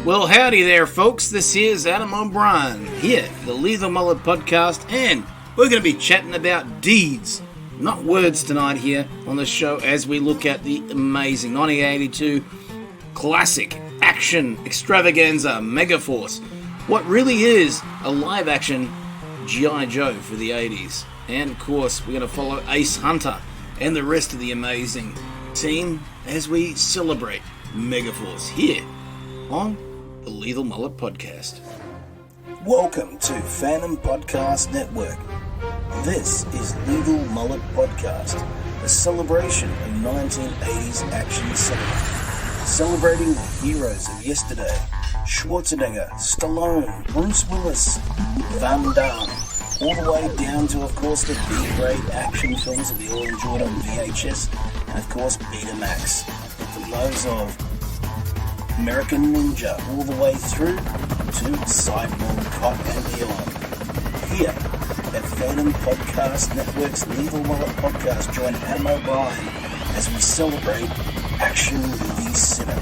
Well, howdy there, folks. This is Adam O'Brien here for the Lethal Mullet podcast, and we're going to be chatting about deeds, not words, tonight here on the show as we look at the amazing 1982 classic action extravaganza Megaforce. What really is a live-action G.I. Joe for the 80s. And, of course, we're going to follow Ace Hunter and the rest of the amazing team as we celebrate Megaforce here on the Lethal Mullet podcast. Welcome to Phantom Podcast Network. This is Lethal Mullet Podcast, a celebration of 1980s action cinema. Celebrating the heroes of yesterday: Schwarzenegger, Stallone, Bruce Willis, Van Damme, all the way down to, of course, the B-grade action films that we all enjoyed on VHS, and of course Betamax. From those of American Ninja all the way through to Cyborg Cop and beyond. Here at Phantom Podcast Network's Lethal Mullet Podcast, join Adam O'Brien as we celebrate action movie cinema.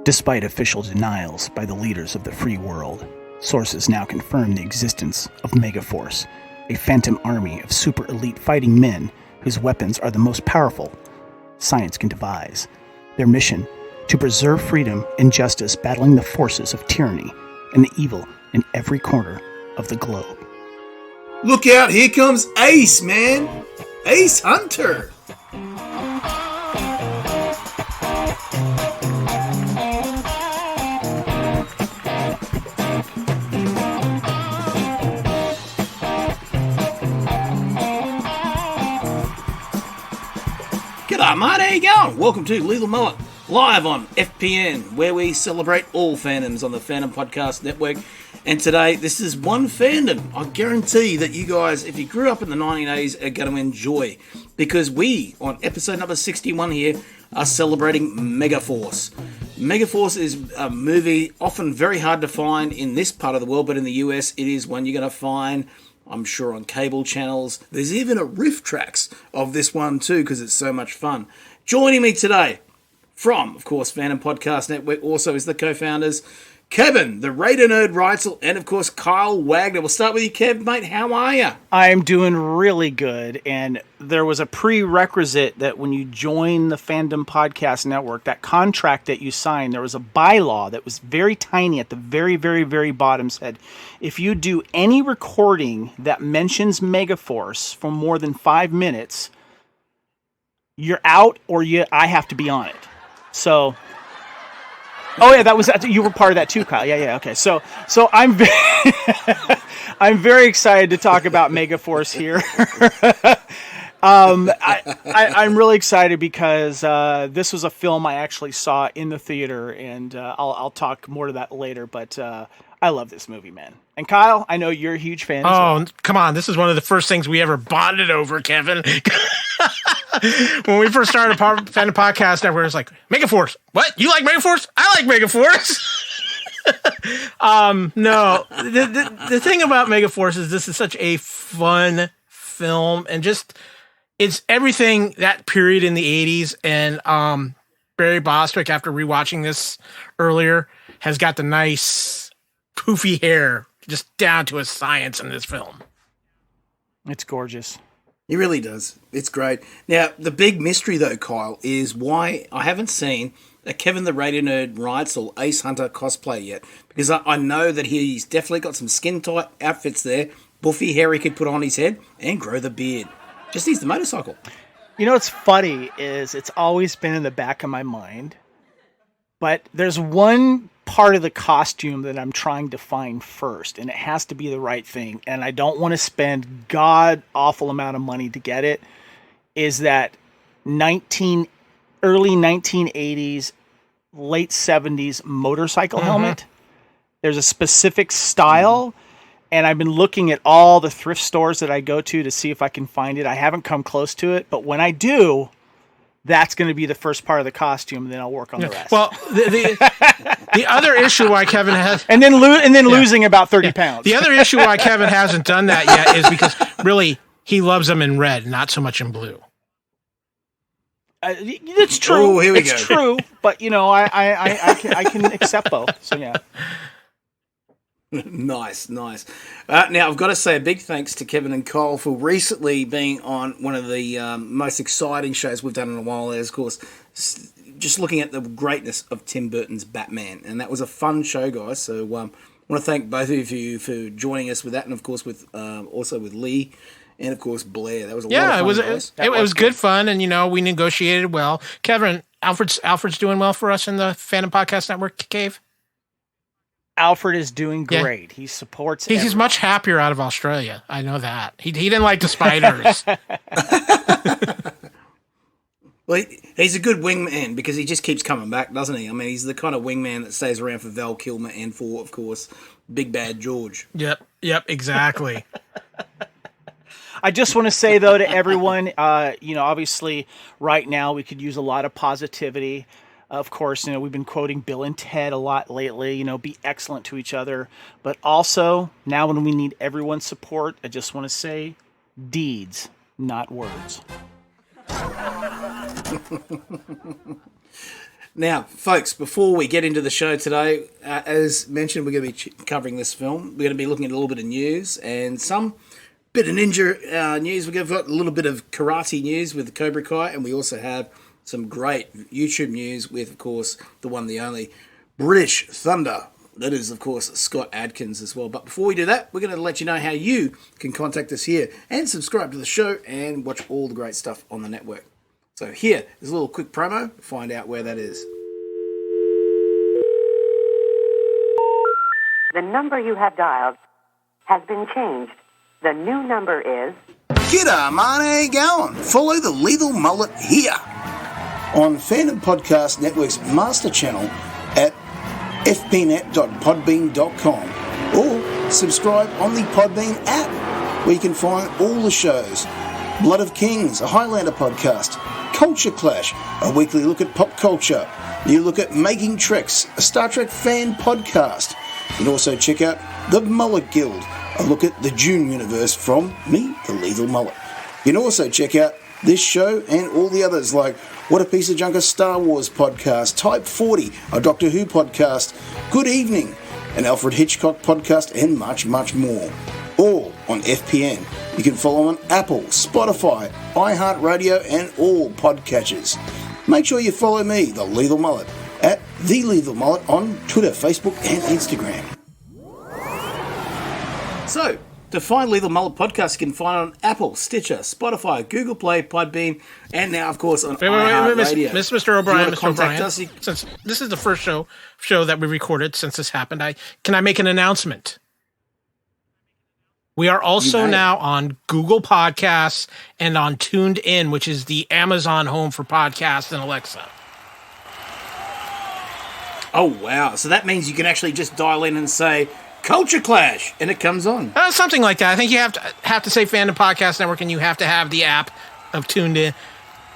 Despite official denials by the leaders of the free world, sources now confirm the existence of Megaforce, a phantom army of super elite fighting men whose weapons are the most powerful science can devise. Their mission: to preserve freedom and justice, battling the forces of tyranny and the evil in every corner of the globe. Look out, here comes Ace, man! Ace Hunter! G'day, mate, how you going? Welcome to Lethal Mullet, live on FPN, where we celebrate all fandoms on the Phantom Podcast Network. And today, this is one fandom I guarantee that you guys, if you grew up in the 1980s, are going to enjoy. Because we, on episode number 61 here, are celebrating Megaforce. Megaforce is a movie often very hard to find in this part of the world, but in the US, it is one you're going to find, I'm sure, on cable channels. There's even a riff tracks of this one too, because it's so much fun. Joining me today from, of course, Phantom Podcast Network, also is the co-founders, Kevin, the Raider Nerd Reitzel, and of course, Kyle Wagner. We'll start with you, Kev, mate. How are you? I'm doing really good, and there was a prerequisite that when you join the Phantom Podcast Network, that contract that you signed, there was a bylaw that was very tiny at the very, very, very bottom, said, if you do any recording that mentions Megaforce for more than 5 minutes, you're out, or I have to be on it. So... Oh yeah, you were part of that too, Kyle. Yeah. Okay. So I'm I'm very excited to talk about Megaforce here. I'm really excited because this was a film I actually saw in the theater, and I'll talk more to that later. But I love this movie, man. And Kyle, I know you're a huge fan. Oh, come on! This is one of the first things we ever bonded over, Kevin. When we first started Phantom Podcast Network, it was like, Megaforce. What? You like Megaforce? I like Megaforce. No, the thing about Megaforce is this is such a fun film, and just it's everything that period in the 80s. And Barry Bostwick, after rewatching this earlier, has got the nice poofy hair just down to a science in this film. It's gorgeous. He really does. It's great. Now, the big mystery, though, Kyle, is why I haven't seen a Kevin the Raider Nerd Reitzel Ace Hunter cosplay yet. Because I know that he's definitely got some skin-tight outfits there, buffy hair he could put on his head, and grow the beard. Just needs the motorcycle. You know what's funny is it's always been in the back of my mind, but there's one part of the costume that I'm trying to find first, and it has to be the right thing, and I don't want to spend god-awful amount of money to get it, is that early 1980s, late 70s motorcycle helmet. There's a specific style, and I've been looking at all the thrift stores that I go to see if I can find it. I haven't come close to it, but when I do, that's going to be the first part of the costume, and then I'll work on the rest. Well, the other issue why Kevin has... And then losing about 30 pounds. The other issue why Kevin hasn't done that yet is because, really, he loves them in red, not so much in blue. It's true. Oh, here we it's go. true, but I can accept both. So yeah. Nice. Now, I've got to say a big thanks to Kevin and Cole for recently being on one of the most exciting shows we've done in a while. There's, of course, just looking at the greatness of Tim Burton's Batman. And that was a fun show, guys. So I want to thank both of you for joining us with that. And, of course, with also with Lee and, of course, Blair. That was a lot of fun, guys. It was good fun. And, we negotiated well. Kevin, Alfred's doing well for us in the Phantom Podcast Network cave. Alfred is doing great. He supports. He's much happier out of Australia. I know that. He didn't like the spiders. Well, he's a good wingman because he just keeps coming back, doesn't he? I mean, he's the kind of wingman that stays around for Val Kilmer and for, of course, Big Bad George. Yep, exactly. I just want to say, though, to everyone, obviously right now we could use a lot of positivity. Of course, we've been quoting Bill and Ted a lot lately, be excellent to each other. But also, now when we need everyone's support, I just want to say deeds, not words. Now, folks, before we get into the show today, as mentioned, we're going to be covering this film. We're going to be looking at a little bit of news and some bit of ninja news. We've got a little bit of karate news with Cobra Kai, and we also have some great YouTube news with, of course, the one, the only British Thunder. That is, of course, Scott Atkins as well. But before we do that, we're going to let you know how you can contact us here and subscribe to the show and watch all the great stuff on the network. So here is a little quick promo to find out where that is. The number you have dialed has been changed. The new number is... G'day, man, how you going? Follow the Lethal Mullet here on Phantom Podcast Network's master channel at fpnet.podbean.com or subscribe on the Podbean app where you can find all the shows. Blood of Kings, a Highlander podcast. Culture Clash, a weekly look at pop culture. You look at Making Treks, a Star Trek fan podcast. You can also check out the Mullet Guild, a look at the Dune universe from me, the Lethal Mullet. You can also check out this show and all the others like What a Piece of Junk, a Star Wars podcast, Type 40, a Doctor Who podcast, Good Evening, an Alfred Hitchcock podcast, and much, much more. All on FPN. You can follow on Apple, Spotify, iHeartRadio, and all podcatchers. Make sure you follow me, the Lethal Mullet, at The Lethal Mullet on Twitter, Facebook, and Instagram. So, to find Lethal Mullet Podcast, you can find it on Apple, Stitcher, Spotify, Google Play, Podbean, and now, of course, on iHeartRadio. Mr. O'Brien, Us, since this is the first show that we recorded since this happened, can I make an announcement? We are also now on Google Podcasts and on Tuned In, which is the Amazon home for podcasts and Alexa. Oh, wow. So that means you can actually just dial in and say, Culture Clash, and it comes on. Something like that. I think you have to say Phantom Podcast Network, and you have to have the app of Tuned In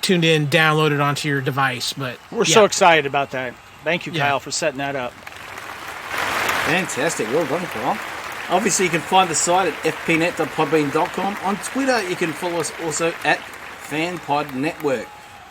downloaded onto your device. But we're so excited about that. Thank you, Kyle, for setting that up. Fantastic. Well done, Kyle. Obviously, you can find the site at fpnet.podbean.com. On Twitter, you can follow us also at FanPod Network.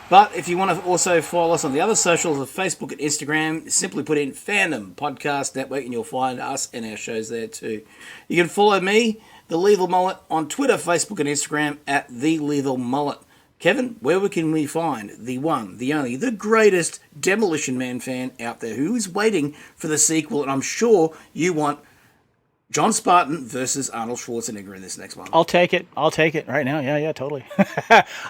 But if you want to also follow us on the other socials of Facebook and Instagram, simply put in Phantom Podcast Network and you'll find us and our shows there too. You can follow me, The Lethal Mullet, on Twitter, Facebook and Instagram at The Lethal Mullet. Kevin, where can we find the one, the only, the greatest Demolition Man fan out there who is waiting for the sequel? And I'm sure you want John Spartan versus Arnold Schwarzenegger in this next one. I'll take it right now. Yeah, totally.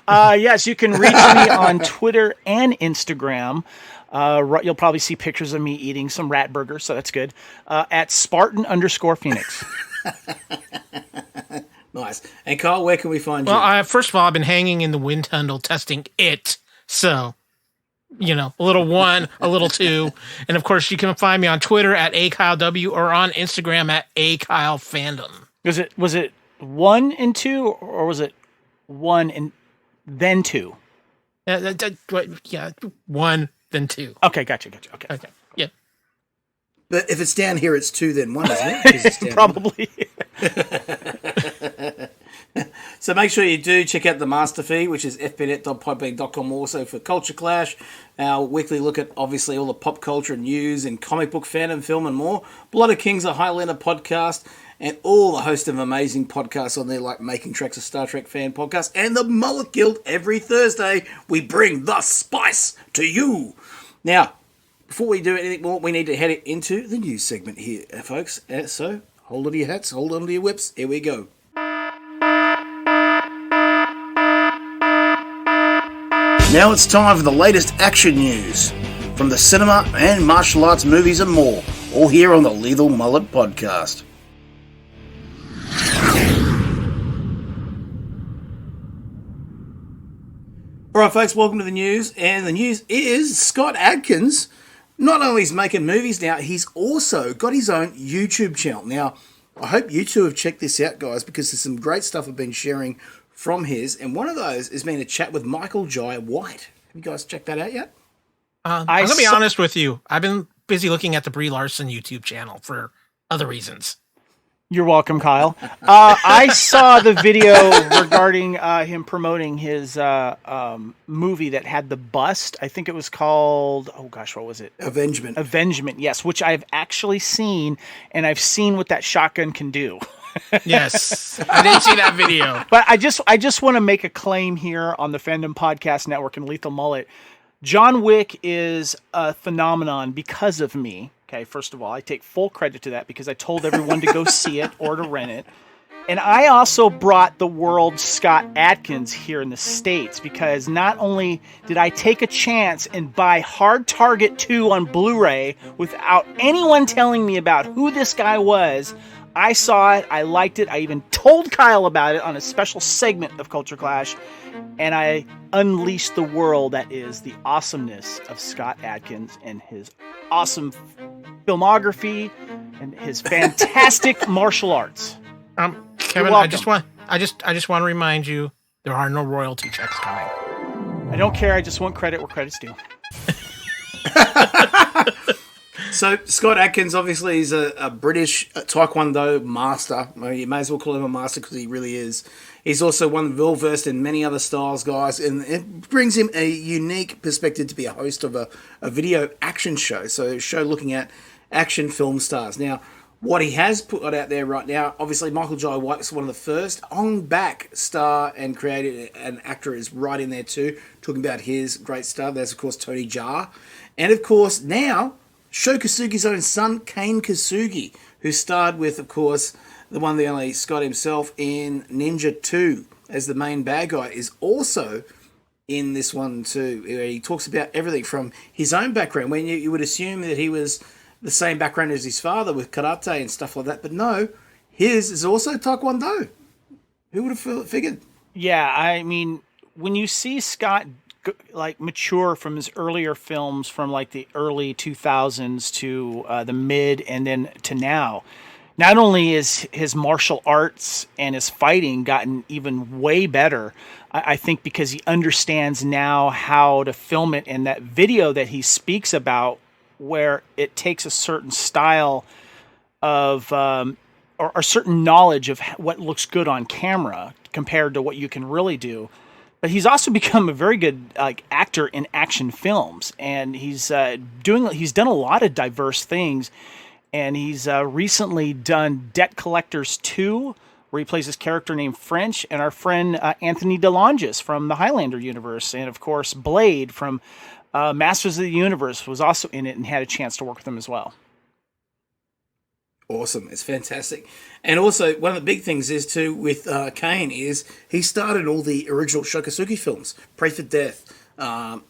Yes, you can reach me on Twitter and Instagram. You'll probably see pictures of me eating some rat burgers, so that's good. At Spartan_Phoenix. Nice. And Kyle, where can we find you? Well, first of all, I've been hanging in the wind tunnel testing it, so... a little 1, a little 2. And of course, you can find me on Twitter at AKyleW or on Instagram at AKyleFandom. Was it 1 and 2 or was it 1 and then 2? Yeah, 1, then 2. Okay, gotcha. Okay. Yeah. But if it's down here, it's 2, then 1, isn't it? 'Cause it's down Probably. So make sure you do check out the master feed, which is fbnet.podbean.com, also for Culture Clash, our weekly look at obviously all the pop culture news and comic book fandom, film and more. Blood of Kings, a Highlander podcast, and all the host of amazing podcasts on there, like Making Tracks, a Star Trek fan podcast, and the Mullet Guild. Every Thursday, we bring the spice to you. Now, before we do anything more, we need to head into the news segment here, folks. So, hold on to your hats, hold on to your whips. Here we go. Now it's time for the latest action news from the cinema and martial arts, movies and more, all here on the Lethal Mullet podcast. All right, folks, welcome to the news. And the news is Scott Atkins, not only is making movies now, he's also got his own YouTube channel. Now, I hope you two have checked this out, guys, because there's some great stuff I've been sharing from his. And one of those has been a chat with Michael Jai White. Have you guys checked that out yet? I'm going to be honest with you. I've been busy looking at the Brie Larson YouTube channel for other reasons. You're welcome, Kyle. I saw the video regarding him promoting his movie that had the bust. I think it was called, oh gosh, what was it? Avengement, yes, which I've actually seen, and I've seen what that shotgun can do. Yes, I didn't see that video. But I just want to make a claim here on the Fandom Podcast Network and Lethal Mullet. John Wick is a phenomenon because of me. Okay, first of all, I take full credit to that because I told everyone to go see it or to rent it. And I also brought the world Scott Atkins here in the States because not only did I take a chance and buy Hard Target 2 on Blu-ray without anyone telling me about who this guy was, I saw it, I liked it, I even told Kyle about it on a special segment of Culture Clash, and I unleashed the world that is the awesomeness of Scott Atkins and his awesome filmography and his fantastic martial arts. Kevin, I just want to remind you there are no royalty checks coming. I don't care. I just want credit where credit's due. So Scott Atkins obviously is a British Taekwondo master. Well, you may as well call him a master because he really is. He's also well versed in many other styles, guys, and it brings him a unique perspective to be a host of a video action show. So a show looking at action film stars. Now, what he has put out there right now, obviously Michael Jai White is one of the first on-back star and creator and actor is right in there too, talking about his great stuff. There's, of course, Tony Jaa. And, of course, now Sho Kosugi's own son, Kane Kosugi, who starred with, of course, the one, the only Scott himself in Ninja 2 as the main bad guy, is also in this one too. He talks about everything from his own background, when you would assume that he was the same background as his father with karate and stuff like that, but no, his is also Taekwondo. Who would have figured? Yeah, I mean, when you see Scott like mature from his earlier films from like the early 2000s to the mid and then to now, not only is his martial arts and his fighting gotten even way better, I think because he understands now how to film it, and that video that he speaks about where it takes a certain style of or a certain knowledge of what looks good on camera compared to what you can really do. But he's also become a very good actor in action films, and he's done a lot of diverse things. And he's recently done Debt Collectors 2, where he plays this character named French, and our friend Anthony DeLongis from the Highlander universe, and of course Blade from Masters of the Universe was also in it and had a chance to work with him as well. Awesome. It's fantastic. And also, one of the big things is, too, with Kane is he started all the original Sho Kosugi films. Pray for Death,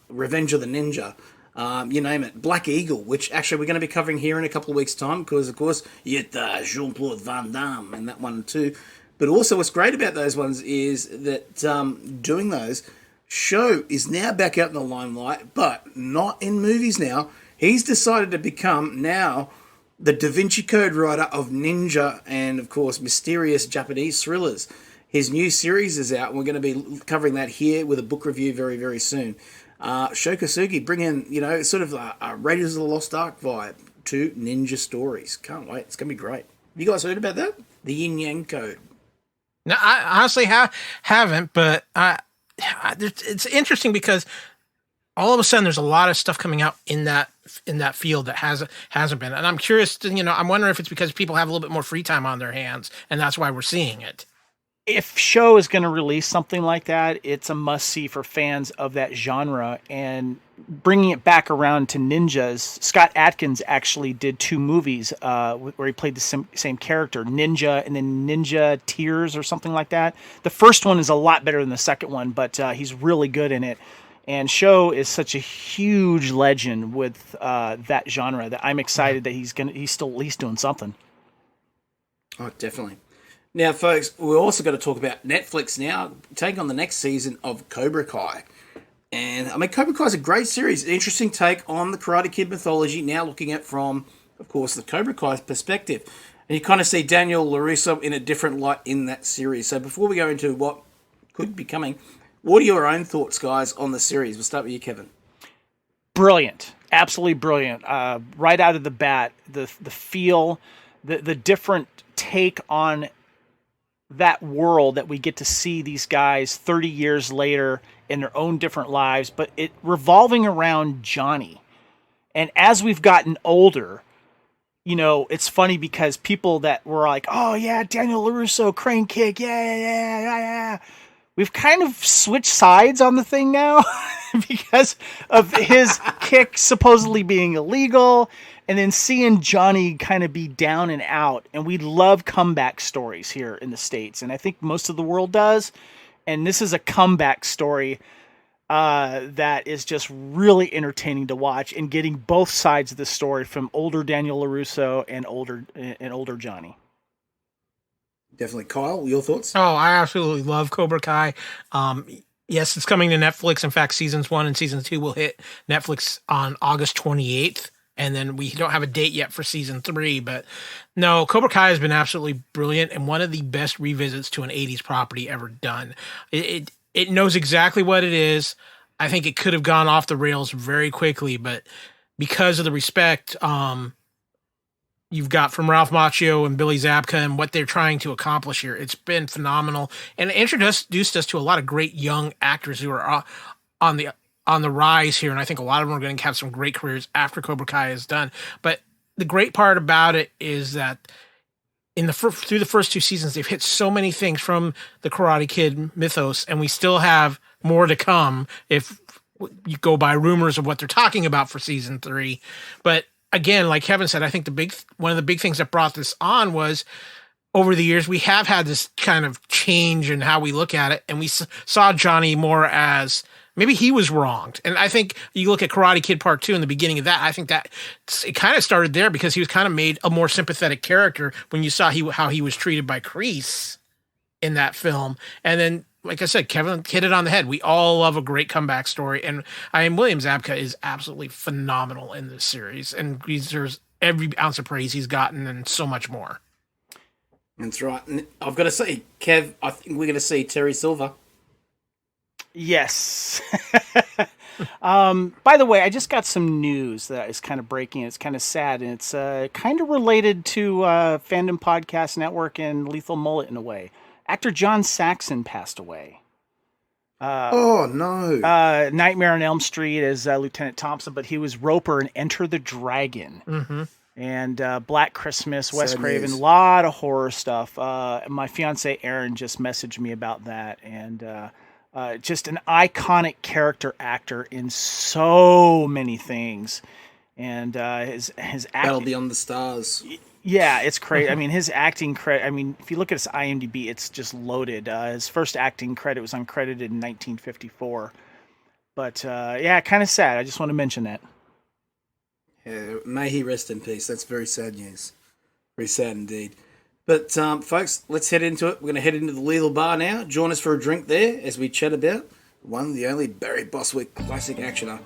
Revenge of the Ninja, you name it. Black Eagle, which actually we're going to be covering here in a couple of weeks' time because, of course, you get Jean-Claude Van Damme and that one, too. But also what's great about those ones is that doing those, Sho is now back out in the limelight, but not in movies now. He's decided to become now the Da Vinci Code writer of ninja and, of course, mysterious Japanese thrillers. His new series is out, and we're going to be covering that here with a book review very, very soon. Sho Kosugi bringing, sort of a Raiders of the Lost Ark vibe to ninja stories. Can't wait. It's going to be great. Have you guys heard about that? The Yin Yang Code. No, I honestly haven't, but it's interesting because all of a sudden there's a lot of stuff coming out in that field that hasn't been, and I'm curious. I'm wondering if it's because people have a little bit more free time on their hands, and that's why we're seeing it. If show is going to release something like that, it's a must-see for fans of that genre. And bringing it back around to ninjas, Scott Atkins actually did 2 movies where he played the same character, Ninja, and then Ninja Tears or something like that. The first one is a lot better than the second one, but he's really good in it. And Show is such a huge legend with that genre that I'm excited that he's still at least doing something. Oh, definitely. Now, folks, we're also going to talk about Netflix now taking on the next season of Cobra Kai. And, I mean, Cobra Kai is a great series. Interesting take on the Karate Kid mythology, now looking at from, of course, the Cobra Kai perspective. And you kind of see Daniel LaRusso in a different light in that series. So before we go into what could be coming, what are your own thoughts, guys, on the series? We'll start with you, Kevin. Brilliant. Absolutely brilliant. Right out of the bat, the feel, the different take on that world that we get to see these guys 30 years later in their own different lives, but it revolving around Johnny. And as we've gotten older, it's funny because people that were like, oh yeah, Daniel LaRusso, crane kick, yeah. We've kind of switched sides on the thing now because of his kick supposedly being illegal, and then seeing Johnny kind of be down and out. And we love comeback stories here in the States, and I think most of the world does. And this is a comeback story that is just really entertaining to watch, and getting both sides of the story from older Daniel LaRusso and older Johnny. Definitely. Kyle, your thoughts? Oh, I absolutely love Cobra Kai. Yes, it's coming to Netflix. In fact, seasons 1 and season 2 will hit Netflix on August 28th. And then we don't have a date yet for season 3, but no, Cobra Kai has been absolutely brilliant and one of the best revisits to an 80s property ever done. It knows exactly what it is. I think it could have gone off the rails very quickly, but because of the respect you've got from Ralph Macchio and Billy Zabka and what they're trying to accomplish here, it's been phenomenal. And it introduced us to a lot of great young actors who are on the rise here, and I think a lot of them are going to have some great careers after Cobra Kai is done. But the great part about it is that through the first 2 seasons, they've hit so many things from the Karate Kid mythos, and we still have more to come if you go by rumors of what they're talking about for season 3. But again, like Kevin said, I think one of the big things that brought this on was over the years, we have had this kind of change in how we look at it, and we saw Johnny more as maybe he was wronged. And I think you look at Karate Kid Part 2 in the beginning of that, I think that it kind of started there because he was kind of made a more sympathetic character when you saw how he was treated by Kreese in that film. And then, like I said, Kevin hit it on the head. We all love a great comeback story. And William Zabka is absolutely phenomenal in this series. And he deserves every ounce of praise he's gotten and so much more. That's right. And I've got to say, Kev, I think we're going to see Terry Silver. Yes. By the way, I just got some news that is kind of breaking. It's kind of sad, and it's kind of related to Fandom Podcast Network and Lethal Mullet in a way. Actor John Saxon passed away. Oh, no. Nightmare on Elm Street as Lieutenant Thompson, but he was Roper in Enter the Dragon. Mm-hmm. And Black Christmas, Wes Sad Craven, a news. lot of horror stuff. My fiance Erin just messaged me about that, and just an iconic character actor in so many things. And his Battle acting, Beyond the Stars. yeah, it's crazy. I mean, his acting credit. I mean, if you look at his IMDb, it's just loaded. His first acting credit was uncredited in 1954. But yeah, kind of sad. I just want to mention that. Yeah, may he rest in peace. That's very sad news. Very sad indeed. But, folks, let's head into it. We're going to head into the Lethal Bar now. Join us for a drink there as we chat about the one, the only Barry Bostwick classic actioner,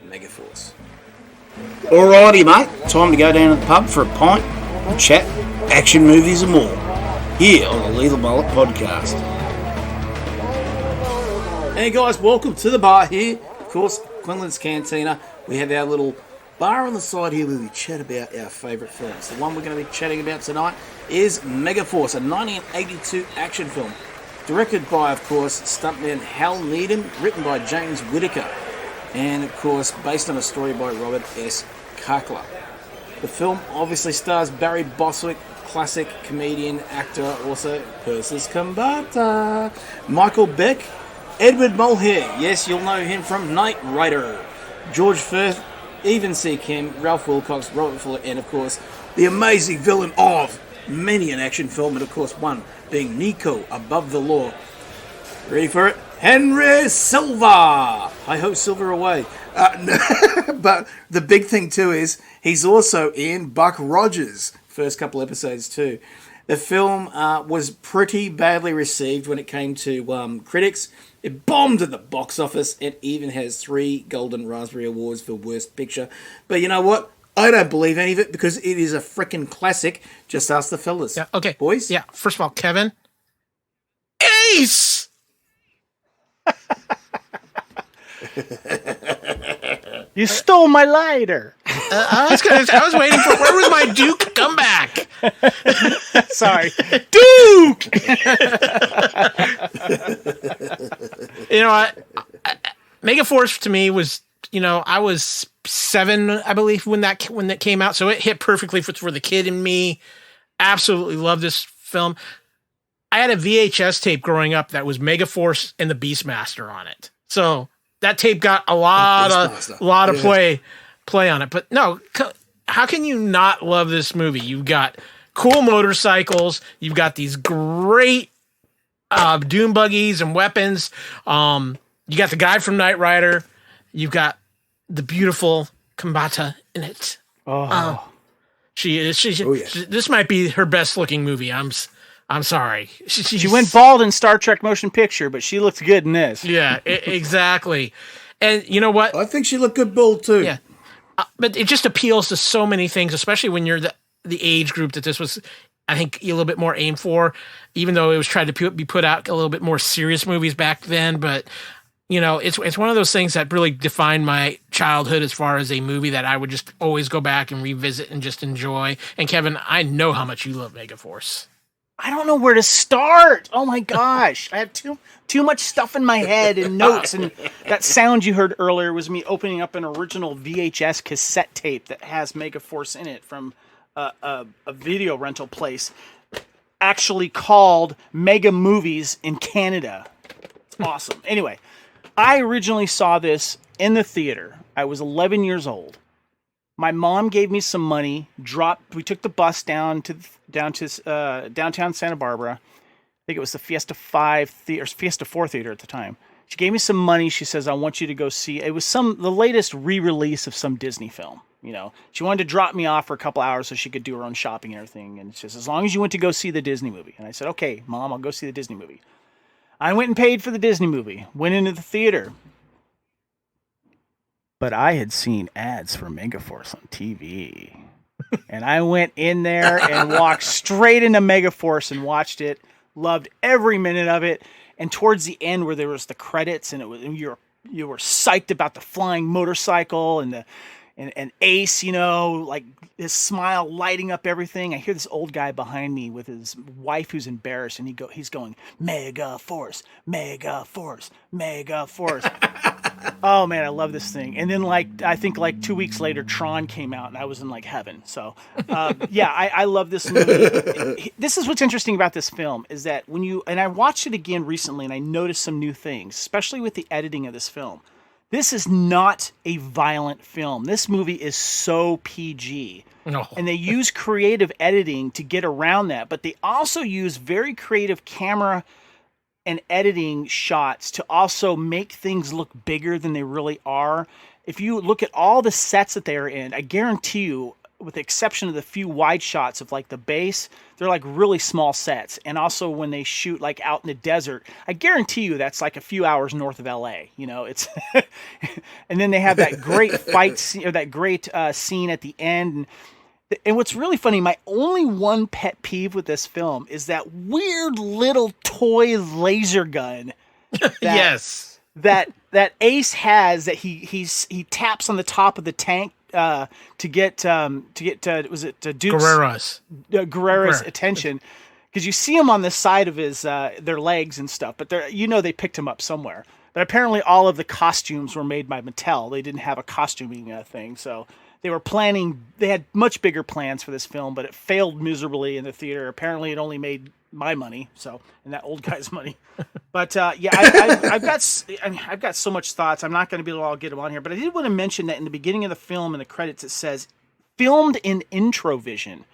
Megaforce. Alrighty, mate. Time to go down to the pub for a pint, chat, action movies and more. Here on the Lethal Mullet Podcast. Hey, guys, welcome to the bar here. Of course, Quinlan's Cantina. We have our little bar on the side here where we chat about our favourite films. The one we're going to be chatting about tonight is Megaforce, a 1982 action film Directed by, of course, stuntman Hal Needham, written by James Whitaker, and, of course, based on a story by Robert S. Kakla. The film obviously stars Barry Bostwick, classic comedian, actor, also Persis Kambata, Michael Beck, Edward Mulhere, yes, you'll know him from Knight Rider, George Firth, Even C. Kim, Ralph Wilcox, Robert Fuller, and, of course, the amazing villain of many an action film, and, of course, one being Nico above the law. Ready for it? Henry Silva! Hi-ho, Silver away. But the big thing, too, is he's also in Buck Rogers' first couple episodes, too. The film was pretty badly received when it came to critics. It bombed at the box office. It even has 3 Golden Raspberry Awards for Worst Picture. But you know what? I don't believe any of it because it is a freaking classic. Just ask the fellas. Yeah, okay. Boys? Yeah, first of all, Kevin. Ace! You stole my lighter. I was waiting for where was my Duke comeback? Sorry, Duke. You know what? Megaforce to me was, I was 7, I believe, when that came out, so it hit perfectly for the kid in me. Absolutely love this film. I had a VHS tape growing up that was Megaforce and the Beastmaster on it, so that tape got a lot of play on it. But no, how can you not love this movie? You've got cool motorcycles, you've got these great dune buggies and weapons. You got the guy from Knight Rider. You've got the beautiful Kambata in it. Oh, this might be her best looking movie. I'm sorry. She went bald in Star Trek Motion Picture, but she looked good in this. Yeah, exactly. And you know what? I think she looked good bald too. Yeah, but it just appeals to so many things, especially when you're the age group that this was, I think, a little bit more aimed for, even though it was trying to be put out a little bit more serious movies back then. But, it's one of those things that really defined my childhood as far as a movie that I would just always go back and revisit and just enjoy. And Kevin, I know how much you love Megaforce. I don't know where to start. Oh my gosh. I have too much stuff in my head and notes. And that sound you heard earlier was me opening up an original VHS cassette tape that has Megaforce in it from a video rental place actually called Mega Movies in Canada. It's awesome. Anyway, I originally saw this in the theater. I was 11 years old. My mom gave me some money. We took the bus down to downtown Santa Barbara. I think it was the Fiesta 4 theater at the time. She gave me some money. She says, "I want you to go see." It was the latest re-release of some Disney film. She wanted to drop me off for a couple hours so she could do her own shopping and everything. And she says, "As long as you went to go see the Disney movie." And I said, "Okay, Mom, I'll go see the Disney movie." I went and paid for the Disney movie. Went into the theater. But I had seen ads for Megaforce on TV. And I went in there and walked straight into Megaforce and watched it. Loved every minute of it. And towards the end where there was the credits and you were psyched about the flying motorcycle and Ace, like his smile lighting up everything. I hear this old guy behind me with his wife who's embarrassed, and he's going, Megaforce, Megaforce, Megaforce. Oh man, I love this thing. And then I think 2 weeks later, Tron came out, and I was in heaven. So I love this movie. This is what's interesting about this film is that and I watched it again recently, and I noticed some new things, especially with the editing of this film. This is not a violent film. This movie is so PG. No. And they use creative editing to get around that, but they also use very creative camera and editing shots to also make things look bigger than they really are. If you look at all the sets that they're in, I guarantee you, with the exception of the few wide shots of the base, they're really small sets. And also when they shoot out in the desert, I guarantee you that's a few hours north of LA. It's and then they have that great fight scene, or that great scene at the end. And what's really funny, my only one pet peeve with this film is that weird little toy laser gun. Yes. That Ace has, that he taps on the top of the tank to get was it Duke's Guerrera's Guerrera's attention, because you see him on the side of his their legs and stuff, but they picked him up somewhere. But apparently all of the costumes were made by Mattel. They didn't have a costuming thing, so they had much bigger plans for this film, but it failed miserably in the theater. Apparently it only made my money, and that old guy's money. But I've got so much thoughts. I'm not going to be able to all get them on here, but I did want to mention that in the beginning of the film, in the credits, it says filmed in Introvision,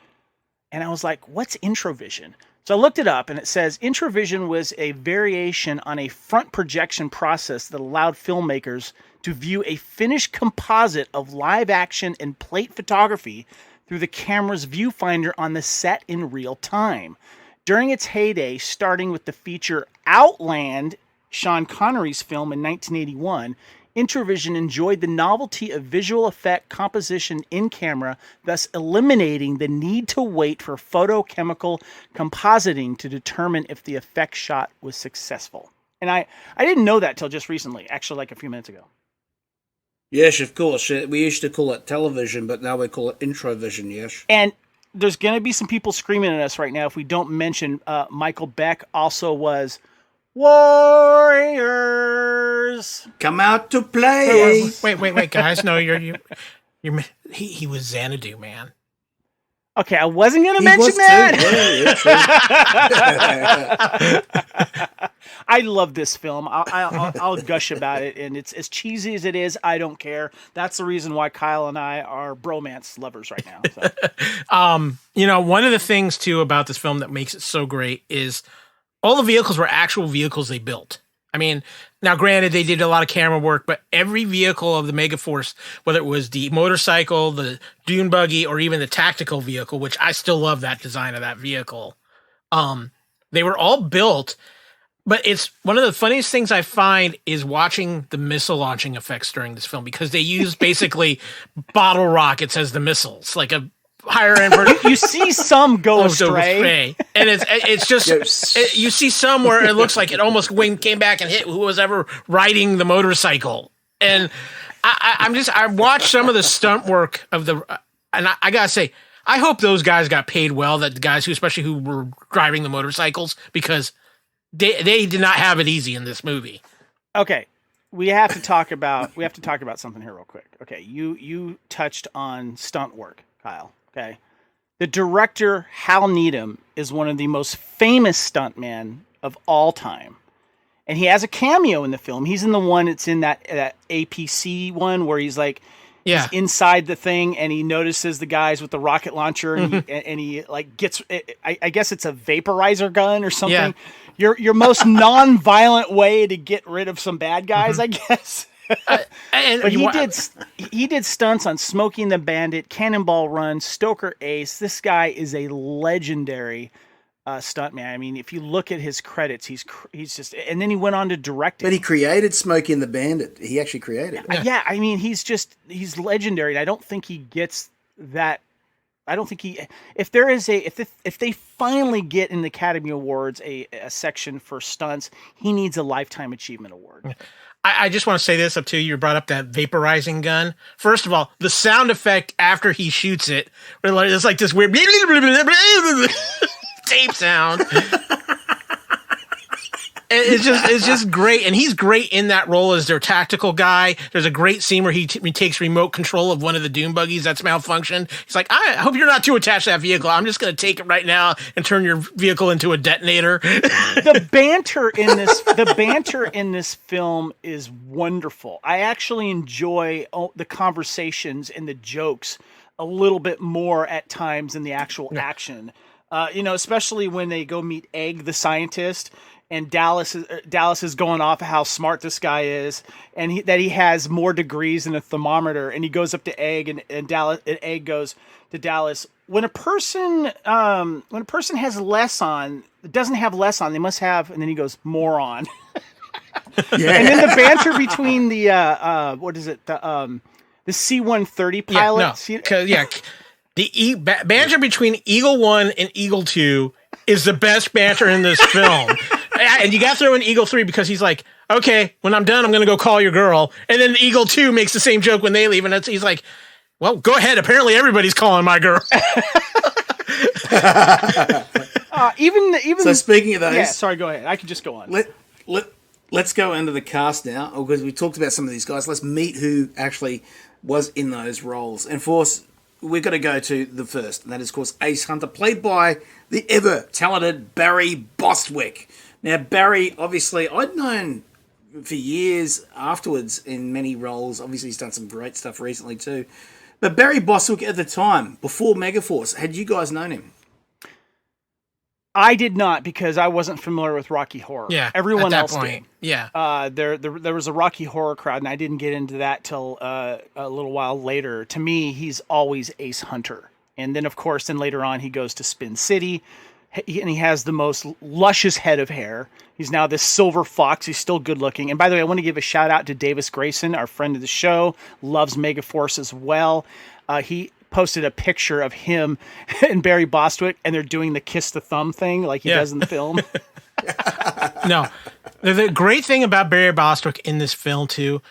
and I was like, "What's Introvision?" So I looked it up, and it says Introvision was a variation on a front projection process that allowed filmmakers to view a finished composite of live action and plate photography through the camera's viewfinder on the set in real time. During its heyday, starting with the feature Outland, Sean Connery's film in 1981, Introvision enjoyed the novelty of visual effect composition in camera, thus eliminating the need to wait for photochemical compositing to determine if the effect shot was successful. And I didn't know that till just recently, actually like a few minutes ago. Yes, of course. We used to call it television, but now we call it Introvision, yes. And there's going to be some people screaming at us right now if we don't mention Michael Beck also was Warriors. Come out to play. Wait, guys. No, he was Xanadu, man. Okay, I wasn't going to mention that. Yeah, I love this film. I'll gush about it, and it's as cheesy as it is. I don't care. That's the reason why Kyle and I are bromance lovers right now. So. One of the things too about this film that makes it so great is all the vehicles were actual vehicles they built. I mean, now granted, they did a lot of camera work, but every vehicle of the Megaforce, whether it was the motorcycle, the Dune buggy, or even the tactical vehicle, which I still love that design of that vehicle, they were all built. But it's one of the funniest things I find is watching the missile launching effects during this film, because they use basically bottle rockets as the missiles, like a higher end version. You see some go astray. And it's just, you see some where it looks like it almost came back and hit who was ever riding the motorcycle. And I watched some of the stunt work of and I gotta say, I hope those guys got paid well, that the guys especially who were driving the motorcycles, because they did not have it easy in this movie. Okay. We have to talk about something here real quick. Okay. You touched on stunt work, Kyle. Okay. The director, Hal Needham, is one of the most famous stuntmen of all time. And he has a cameo in the film. He's in the one that's in that APC one where he's like, he's inside the thing and he notices the guys with the rocket launcher and he like gets, I guess it's a vaporizer gun or something. Yeah. Your most non-violent way to get rid of some bad guys, I guess. But he did stunts on Smokey and the Bandit, Cannonball Run, Stoker Ace. This guy is a legendary stuntman. I mean, if you look at his credits, he's just, and then he went on to direct it. But he created Smokey and the Bandit. He actually created it. Yeah, I mean, he's legendary. I don't think he gets that. I don't think if they finally get in the Academy Awards a section for stunts, he needs a Lifetime Achievement Award. I just want to say this up to you. You brought up that vaporizing gun. First of all, the sound effect after he shoots it, it's like this weird tape sound. It's just great, and he's great in that role as their tactical guy. There's a great scene where he takes remote control of one of the Dune buggies that's malfunctioned. He's like, I hope you're not too attached to that vehicle. I'm just going to take it right now and turn your vehicle into a detonator. The banter in this film is wonderful. I actually enjoy the conversations and the jokes a little bit more at times than the actual action. Especially when they go meet Egg, the scientist. And Dallas is going off of how smart this guy is, and that he has more degrees than a thermometer. And he goes up to Egg, and Egg goes to Dallas. When a person has less on, doesn't have less on, they must have. And then he goes more on. Yeah. And then the banter between the C-130 pilots. The banter between Eagle 1 and Eagle 2 is the best banter in this film. And you got to throw in Eagle 3 because he's like, okay, when I'm done, I'm going to go call your girl. And then Eagle 2 makes the same joke when they leave. And he's like, well, go ahead. Apparently everybody's calling my girl. Even So speaking of those, yeah. Sorry, go ahead. I can just go on. Let's go into the cast now, because we talked about some of these guys. Let's meet who actually was in those roles. And of course, we've got to go to the first, and that is, of course, Ace Hunter, played by the ever-talented Barry Bostwick. Now, Barry, obviously, I'd known for years afterwards in many roles. Obviously, he's done some great stuff recently too. But Barry Bostwick at the time, before Megaforce, had you guys known him? I did not, because I wasn't familiar with Rocky Horror. Yeah, everyone else did. Yeah. There was a Rocky Horror crowd, and I didn't get into that till a little while later. To me, he's always Ace Hunter, and then of course, then later on, he goes to Spin City, and he has the most luscious head of hair. He's now this silver fox. He's still good looking. And by the way, I want to give a shout out to Davis Grayson, our friend of the show, loves Megaforce as well. He posted a picture of him and Barry Bostwick, and they're doing the kiss the thumb thing like he does in the film. No, the great thing about Barry Bostwick in this film too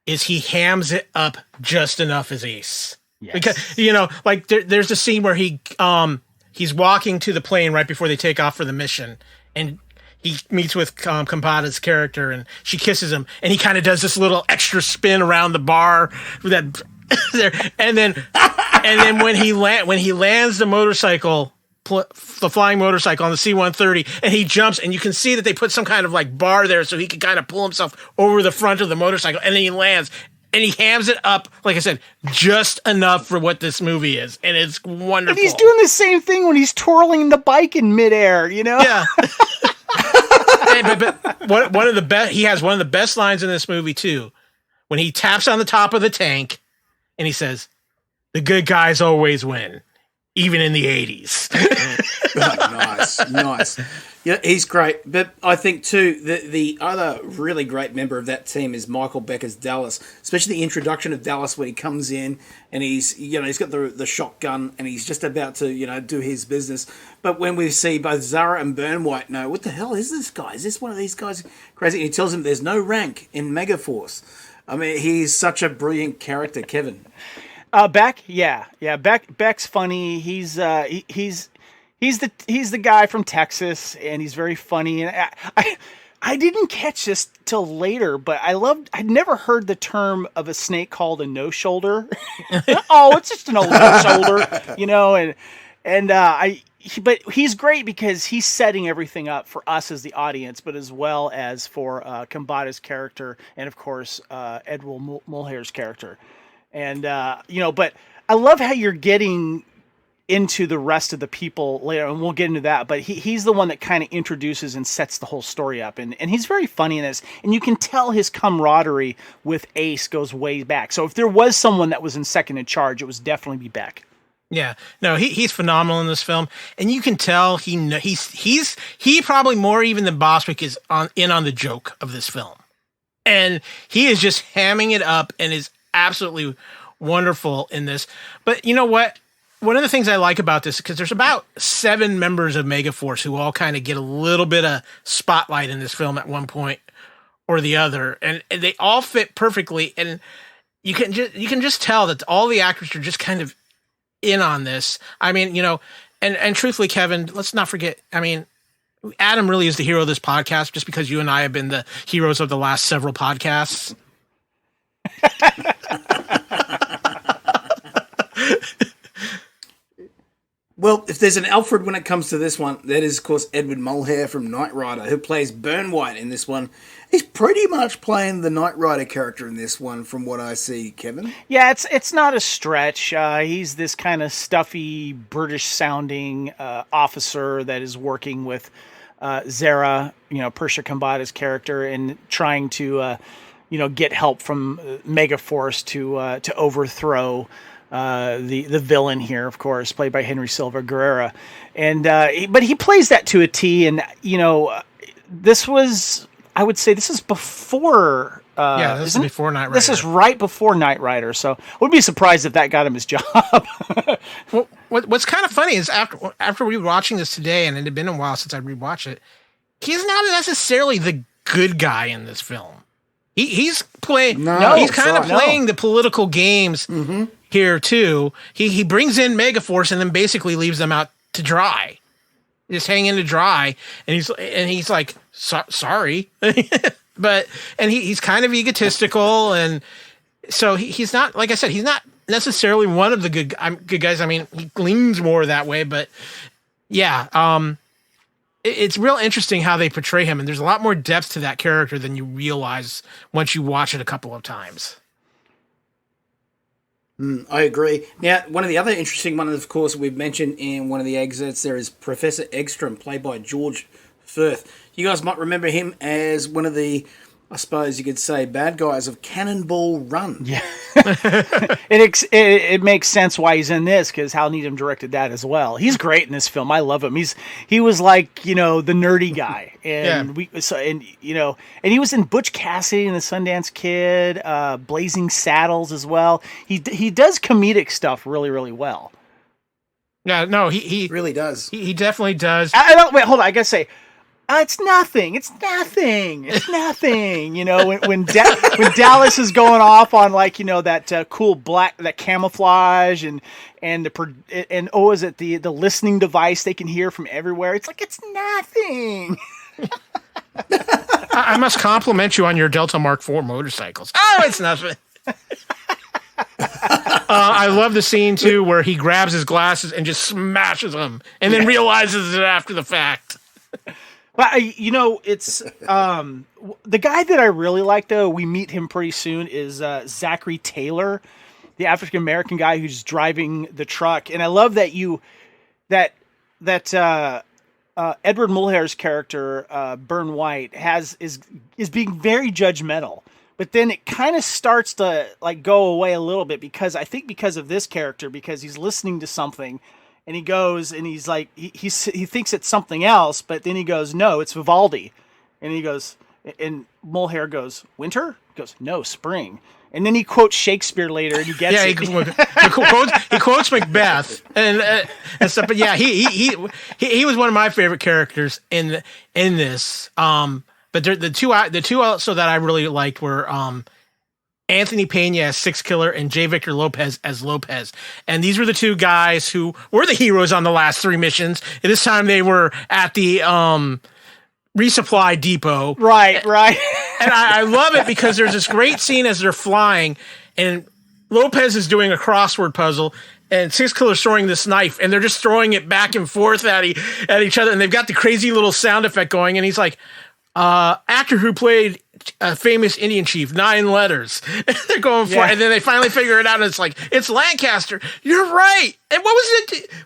is he hams it up just enough as Ace. Yes. Because like there's a scene where he's walking to the plane right before they take off for the mission, and he meets with Campada's character, and she kisses him, and he kind of does this little extra spin around the bar that there, and then when he lands the motorcycle, the flying motorcycle on the C-130, and he jumps, and you can see that they put some kind of like bar there so he can kind of pull himself over the front of the motorcycle, and then he lands. And he hams it up, like I said, just enough for what this movie is. And it's wonderful. But he's doing the same thing when he's twirling the bike in midair, Yeah. but one of the best, he has one of the best lines in this movie too, when he taps on the top of the tank and he says, "The good guys always win, even in the 80s." Nice. Yeah, he's great. But I think too the other really great member of that team is Michael Becker's Dallas, especially the introduction of Dallas when he comes in and he's got the shotgun and he's just about to do his business. But when we see both Zara and Burnwhite, no, what the hell is this guy? Is this one of these guys crazy? And he tells him there's no rank in Megaforce. I mean, he's such a brilliant character, Kevin. Beck, yeah. Beck's funny. He's the guy from Texas, and he's very funny. And I didn't catch this till later, but I'd never heard the term of a snake called a no shoulder. Oh, it's just an old no shoulder, but he's great because he's setting everything up for us as the audience, but as well as for Kambada's character and of course Edward Mulhere's character. And but I love how you're getting into the rest of the people later, and we'll get into that, but he's the one that kind of introduces and sets the whole story up, and he's very funny in this, and you can tell his camaraderie with Ace goes way back. So if there was someone that was in second in charge, it was definitely be Beck. Yeah, no, he's phenomenal in this film, and you can tell he probably more even than Bostwick is on the joke of this film, and he is just hamming it up and is absolutely wonderful in this. But you know what? One of the things I like about this, because there's about 7 members of Megaforce who all kind of get a little bit of spotlight in this film at one point or the other, and they all fit perfectly, and you can just tell that all the actors are just kind of in on this. I mean, and truthfully, Kevin, let's not forget, I mean, Adam really is the hero of this podcast just because you and I have been the heroes of the last several podcasts. Well, if there's an Alfred when it comes to this one, that is, of course, Edward Mulhere from Knight Rider, who plays Burnwhite in this one. He's pretty much playing the Knight Rider character in this one, from what I see, Kevin. Yeah, it's not a stretch. He's this kind of stuffy, British-sounding officer that is working with Zara, Persia Kambada's character, and trying to, get help from Megaforce to overthrow the villain here, of course, played by Henry Silva Guerrera, and but he plays that to a T. And this was, I would say, this is before. This is before Knight Rider. This is right before Knight Rider, so I would be surprised if that got him his job. Well, what's kind of funny is after rewatching this today, and it had been a while since I rewatched it, he's not necessarily the good guy in this film. He's playing. He's kind of playing the political games here too. He brings in Megaforce and then basically leaves them out to dry. just hanging to dry, and he's like, sorry, and he's kind of egotistical, and so he's not, like I said, he's not necessarily one of the good guys. I mean, he leans more that way, but yeah, it's real interesting how they portray him, and there's a lot more depth to that character than you realize once you watch it a couple of times. I agree. Now, one of the other interesting ones, of course, we've mentioned in one of the excerpts there is Professor Eggstrom, played by George Firth. You guys might remember him as one of the, I suppose you could say, bad guys of Cannonball Run. Yeah. It makes sense why he's in this, because Hal Needham directed that as well. He's great in this film. I love him. He was like, the nerdy guy, and and he was in Butch Cassidy and the Sundance Kid, Blazing Saddles as well. He does comedic stuff really, really well. Yeah, no, he really does. He definitely does. I don't wait. Hold on. I gotta say. It's nothing. It's nothing. It's nothing. When Dallas is going off on that cool black, that camouflage and is it the listening device they can hear from everywhere? It's like, it's nothing. I must compliment you on your Delta Mark IV motorcycles. Oh, it's nothing. I love the scene too where he grabs his glasses and just smashes them, and then realizes it after the fact. But it's the guy that I really like, though. We meet him pretty soon. Is Zachary Taylor, the African American guy who's driving the truck, and I love that Edward Mulhere's character, Burn White, is being very judgmental. But then it kind of starts to go away a little bit because of this character, because he's listening to something. And he goes, and he's like, he thinks it's something else, but then he goes, no, it's Vivaldi. And he goes, and Mulhere goes, winter? He goes, no, spring. And then he quotes Shakespeare later, and he gets it. He quotes Macbeth and stuff. But yeah, he was one of my favorite characters in this. But the two also that I really liked were Anthony Pena as Six Killer and J. Victor Lopez as Lopez. And these were the two guys who were the heroes on the last three missions. And this time they were at the resupply depot. Right. And I love it because there's this great scene as they're flying, and Lopez is doing a crossword puzzle, and Six Killer's throwing this knife, and they're just throwing it back and forth at each other, and they've got the crazy little sound effect going, and he's like, actor who played a famous Indian chief, 9 letters. They're going for it, and then they finally figure it out, and it's like, it's Lancaster. You're right. And what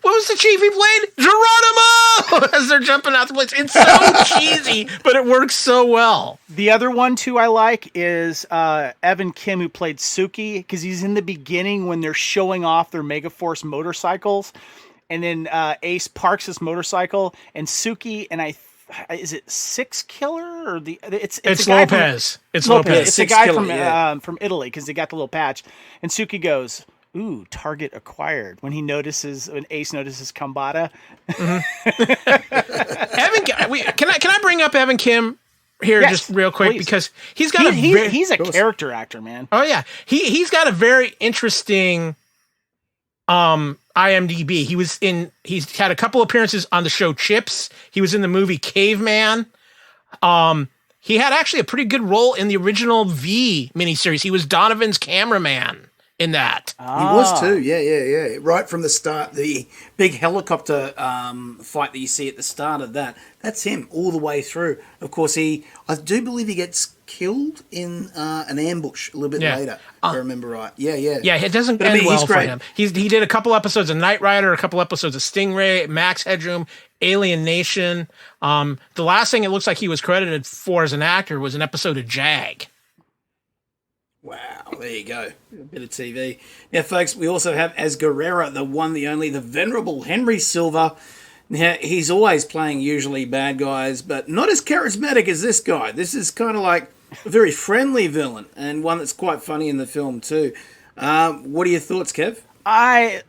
was the chief he played? Geronimo! As they're jumping out the place. It's so cheesy, but it works so well. The other one, too, I like is Evan Kim, who played Suki, because he's in the beginning when they're showing off their Megaforce motorcycles, and then Ace parks his motorcycle, and Suki, and is it Six Killer or it's Lopez? It's Lopez. It's a guy Killer, from Italy, because they got the little patch. And Suki goes, "Ooh, target acquired." When Ace notices Kambata. Evan, can I bring up Evan Kim here just real quick, please? Because he's got he's a character actor, man. Oh yeah, he's got a very interesting IMDb. He's had a couple appearances on the show Chips. He was in the movie Caveman. He had actually a pretty good role in the original V miniseries. He was Donovan's cameraman in that. He was too. Yeah. Right from the start, the big helicopter fight that you see at the start of that's him all the way through. Of course, I do believe he gets killed in an ambush a little bit later, if I remember right. Yeah. Yeah, it doesn't end well for him. He did a couple episodes of Knight Rider, a couple episodes of Stingray, Max Headroom, Alien Nation. The last thing it looks like he was credited for as an actor was an episode of Jag. Wow, there you go. A bit of TV. Now, folks, we also have as Guerrera, the one, the only, the venerable Henry Silva. Now, he's always playing usually bad guys, but not as charismatic as this guy. This is kind of like a very friendly villain, and one that's quite funny in the film too. What are your thoughts, Kev? I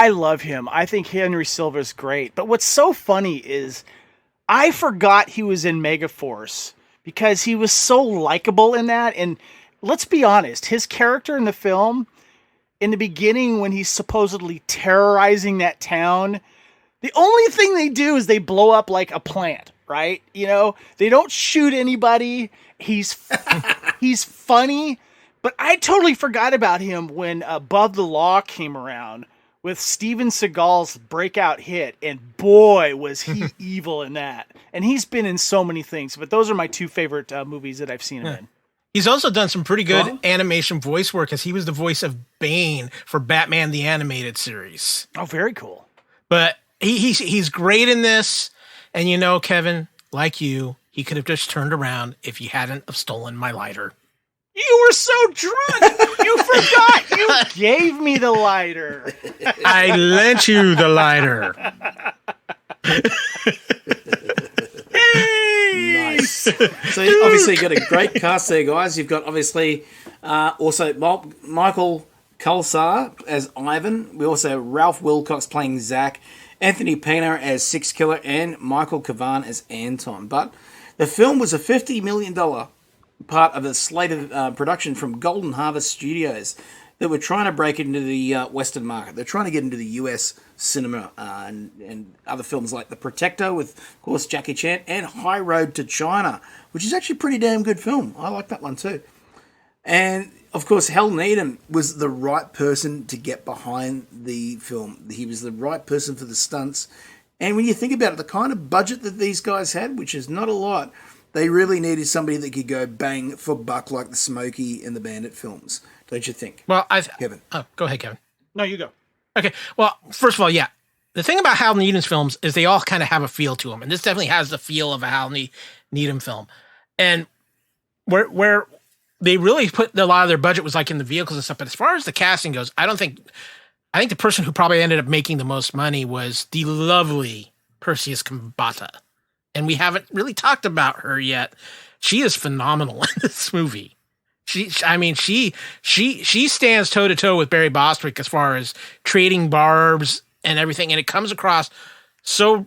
love him. I think Henry Silva's great. But what's so funny is I forgot he was in Megaforce, because he was so likable in that. And let's be honest, his character in the film, in the beginning when he's supposedly terrorizing that town, The only thing they do is they blow up like a plant, right? You know, they don't shoot anybody. He's funny, but I totally forgot about him when Above the Law came around with Steven Seagal's breakout hit, and boy, was he evil in that. And he's been in so many things, but those are my two favorite movies that I've seen him in. He's also done some pretty good animation voice work, as he was the voice of Bane for Batman the Animated Series. Oh, very cool. But he's great in this, and you know, Kevin, like you, he could have just turned around if you hadn't have stolen my lighter. You were so drunk, you forgot you gave me the lighter. I lent you the lighter. Nice. So obviously you got a great cast there, guys. You've got obviously also Michael Kulsar as Ivan. We also have Ralph Wilcox playing Zach, Anthony Pena as Six Killer, and Michael Kavan as Anton. But the film was a $50 million part of a slate of production from Golden Harvest Studios that were trying to break into the Western market. They're trying to get into the US cinema and other films like The Protector with, of course, Jackie Chan, and High Road to China, which is actually a pretty damn good film. I like that one too. And, of course, Hal Needham was the right person to get behind the film. He was the right person for the stunts. And when you think about it, the kind of budget that these guys had, which is not a lot, they really needed somebody that could go bang for buck like the Smokey and the Bandit films. Don't you think? Well, Kevin. Oh, go ahead, Kevin. No, you go. Okay. Well, first of all, yeah. The thing about Hal Needham's films is they all kind of have a feel to them. And this definitely has the feel of a Hal Needham film. And where they really put a lot of their budget was like in the vehicles and stuff. But as far as the casting goes, I think the person who probably ended up making the most money was the lovely Perseus Kambata. And we haven't really talked about her yet. She is phenomenal in this movie. She stands toe to toe with Barry Bostwick as far as trading barbs and everything, and it comes across so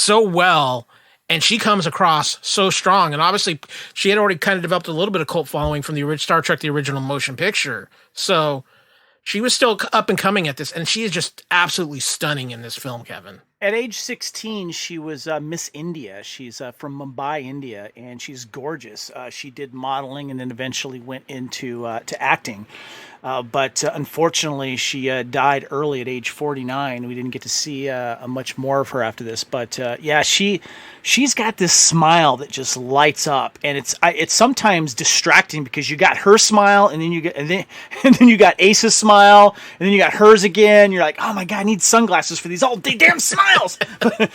well, and she comes across so strong. And obviously, she had already kind of developed a little bit of cult following from the Star Trek: The Original Motion Picture, so she was still up and coming at this, and she is just absolutely stunning in this film, Kevin. At age 16, she was Miss India. She's from Mumbai, India, and she's gorgeous. She did modeling and then eventually went into to acting. But unfortunately, she died early at age 49. We didn't get to see much more of her after this. But yeah, she's got this smile that just lights up, and it's sometimes distracting because you got her smile, and then you got Ace's smile, and then you got hers again. You're like, oh my god, I need sunglasses for these all day damn smiles. But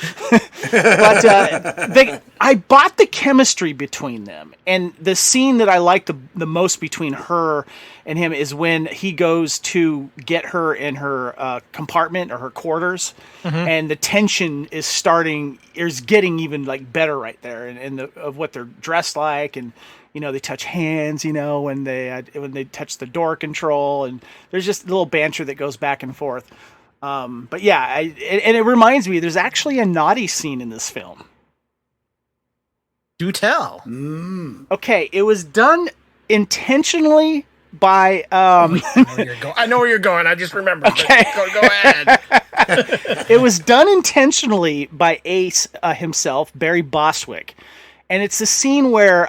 I bought the chemistry between them, and the scene that I like the most between her and him is when he goes to get her in her compartment or her quarters, and the tension is getting even like better right there, and of what they're dressed like, and you know they touch hands, you know when they touch the door control, and there's just a little banter that goes back and forth. But yeah, and it reminds me, there's actually a naughty scene in this film. Do tell. Okay, it was done intentionally by I know where you're going. I just remembered. Okay. Go ahead. It was done intentionally by Ace himself, Barry Bostwick. And it's a scene where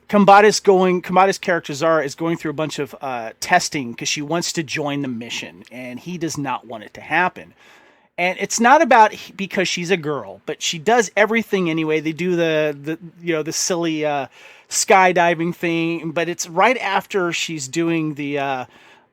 Kambata's character Zara is going through a bunch of testing because she wants to join the mission, and he does not want it to happen. And it's not about because she's a girl, but she does everything anyway. They do the silly skydiving thing, but it's right after she's doing the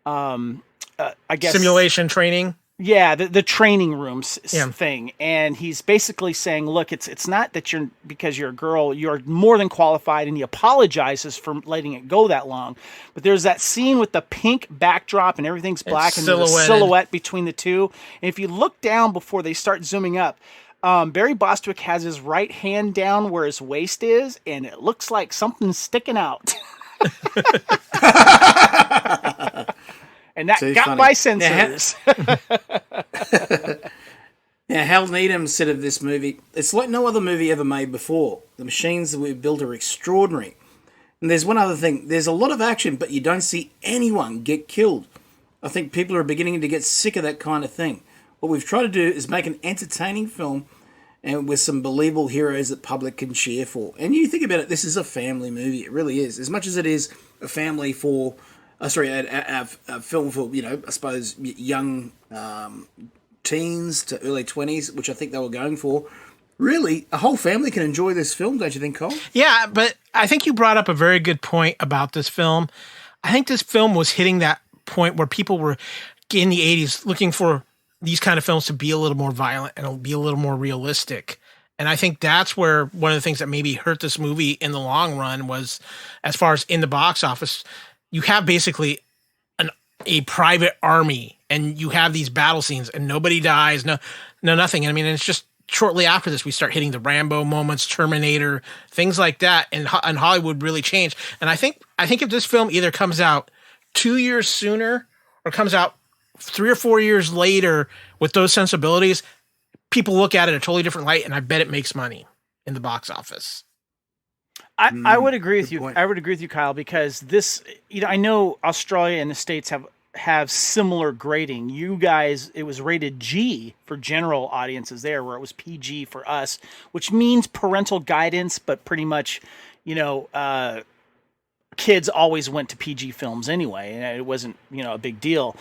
I guess simulation training. Yeah, the training rooms thing, and he's basically saying, "Look, it's not that because you're a girl, you're more than qualified," and he apologizes for letting it go that long. But there's that scene with the pink backdrop and everything's black, and there's a silhouette between the two. And if you look down before they start zooming up, Barry Bostwick has his right hand down where his waist is, and it looks like something's sticking out. And that got funny. My censors. Now, Hal Needham said of this movie, "It's like no other movie ever made before. The machines that we've built are extraordinary. And there's one other thing. There's a lot of action, but you don't see anyone get killed. I think people are beginning to get sick of that kind of thing. what we've tried to do is make an entertaining film and with some believable heroes that public can cheer for. And you think about it, this is a family movie. It really is. As much as it is a family for, a film for, I suppose, young teens to early 20s, which I think they were going for. Really, a whole family can enjoy this film, don't you think, Cole? Yeah, but I think you brought up a very good point about this film. I think this film was hitting that point where people were in the 80s looking for these kind of films to be a little more violent and be a little more realistic. And I think that's where one of the things that maybe hurt this movie in the long run was, as far as in the box office, you have basically a private army and you have these battle scenes and nobody dies, no nothing. I mean, and it's just shortly after this, we start hitting the Rambo moments, Terminator, things like that. And Hollywood really changed. And I think if this film either comes out 2 years sooner or comes out 3 or 4 years later with those sensibilities, people look at it a totally different light. And I bet it makes money in the box office. I would agree with you. Point. I would agree with you, Kyle, because this, I know Australia and the States have similar grading. You guys, it was rated G for general audiences there, where it was PG for us, which means parental guidance, but pretty much, kids always went to PG films anyway, and it wasn't, a big deal.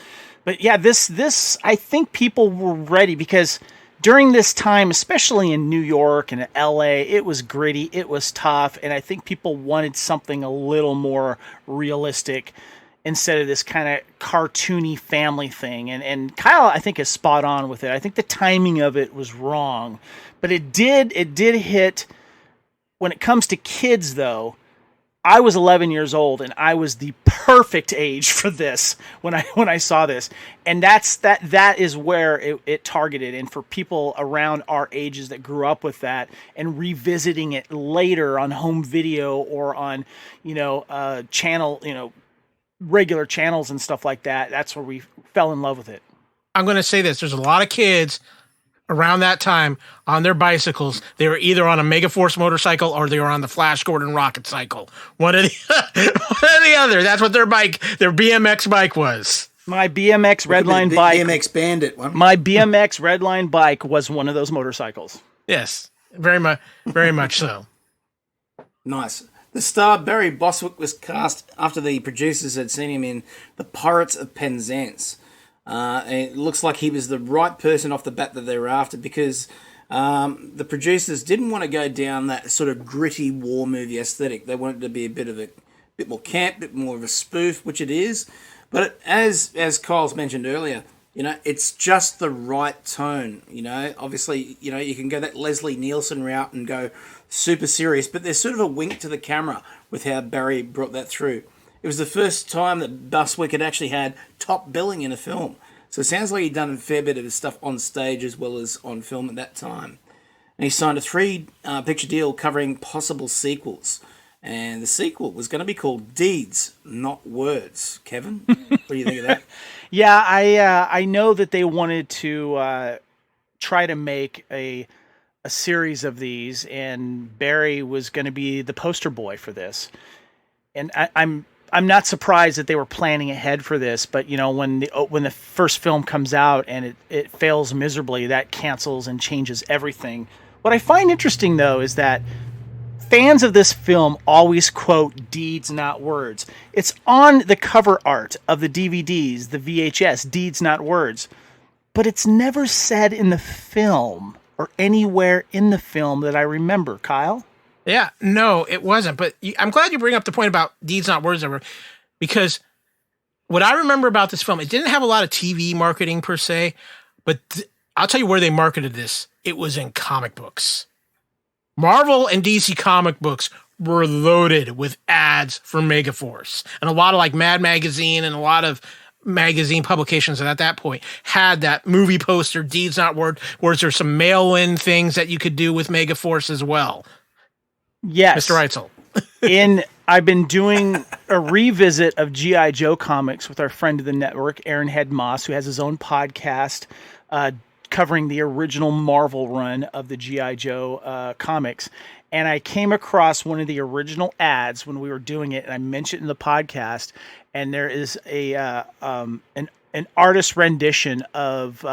But yeah, this I think people were ready because during this time, especially in New York and LA, it was gritty, it was tough, and I think people wanted something a little more realistic instead of this kind of cartoony family thing. And Kyle, I think, is spot on with it. I think the timing of it was wrong, but it did hit. When it comes to kids, though, I was 11 years old, and I was the perfect age for this when I saw this, and that is where it targeted. And for people around our ages that grew up with that and revisiting it later on home video or on channel, regular channels and stuff like that, that's where we fell in love with it. I'm going to say this: there's a lot of kids around that time on their bicycles. They were either on a Megaforce motorcycle or they were on the Flash Gordon rocket cycle. One or the other. That's what their BMX bike was. My BMX Redline bike. BMX Bandit one. My BMX Redline bike was one of those motorcycles. Yes, very much so. Nice. The star Barry Bostwick was cast after the producers had seen him in The Pirates of Penzance. And it looks like he was the right person off the bat that they were after, because the producers didn't want to go down that sort of gritty war movie aesthetic. They wanted it to be a bit more camp, a bit more of a spoof, which it is. But as Kyle's mentioned earlier, it's just the right tone. Obviously, you can go that Leslie Nielsen route and go super serious, but there's sort of a wink to the camera with how Barry brought that through. It was the first time that Bostwick had actually had top billing in a film. So it sounds like he'd done a fair bit of his stuff on stage as well as on film at that time. And he signed a 3-picture deal covering possible sequels. And the sequel was going to be called Deeds, Not Words. Kevin, what do you think of that? Yeah, I know that they wanted to try to make a series of these, and Barry was going to be the poster boy for this. And I'm not surprised that they were planning ahead for this, but when the first film comes out and it fails miserably, that cancels and changes everything. What I find interesting, though, is that fans of this film always quote deeds, not words. It's on the cover art of the DVDs, the VHS, deeds, not words. But it's never said in the film or anywhere in the film that I remember, Kyle. Yeah, no, it wasn't. But I'm glad you bring up the point about deeds, not words, because what I remember about this film, it didn't have a lot of TV marketing per se, but I'll tell you where they marketed this. It was in comic books. Marvel and DC comic books were loaded with ads for Megaforce. And a lot of like Mad Magazine and a lot of magazine publications at that point had that movie poster, deeds, not words. There's some mail-in things that you could do with Megaforce as well. Yes. Mr. Reitzel. I've been doing a revisit of G.I. Joe comics with our friend of the network, Aaron Head Moss, who has his own podcast covering the original Marvel run of the G.I. Joe comics. And I came across one of the original ads when we were doing it, and I mentioned it in the podcast. And there is an artist rendition of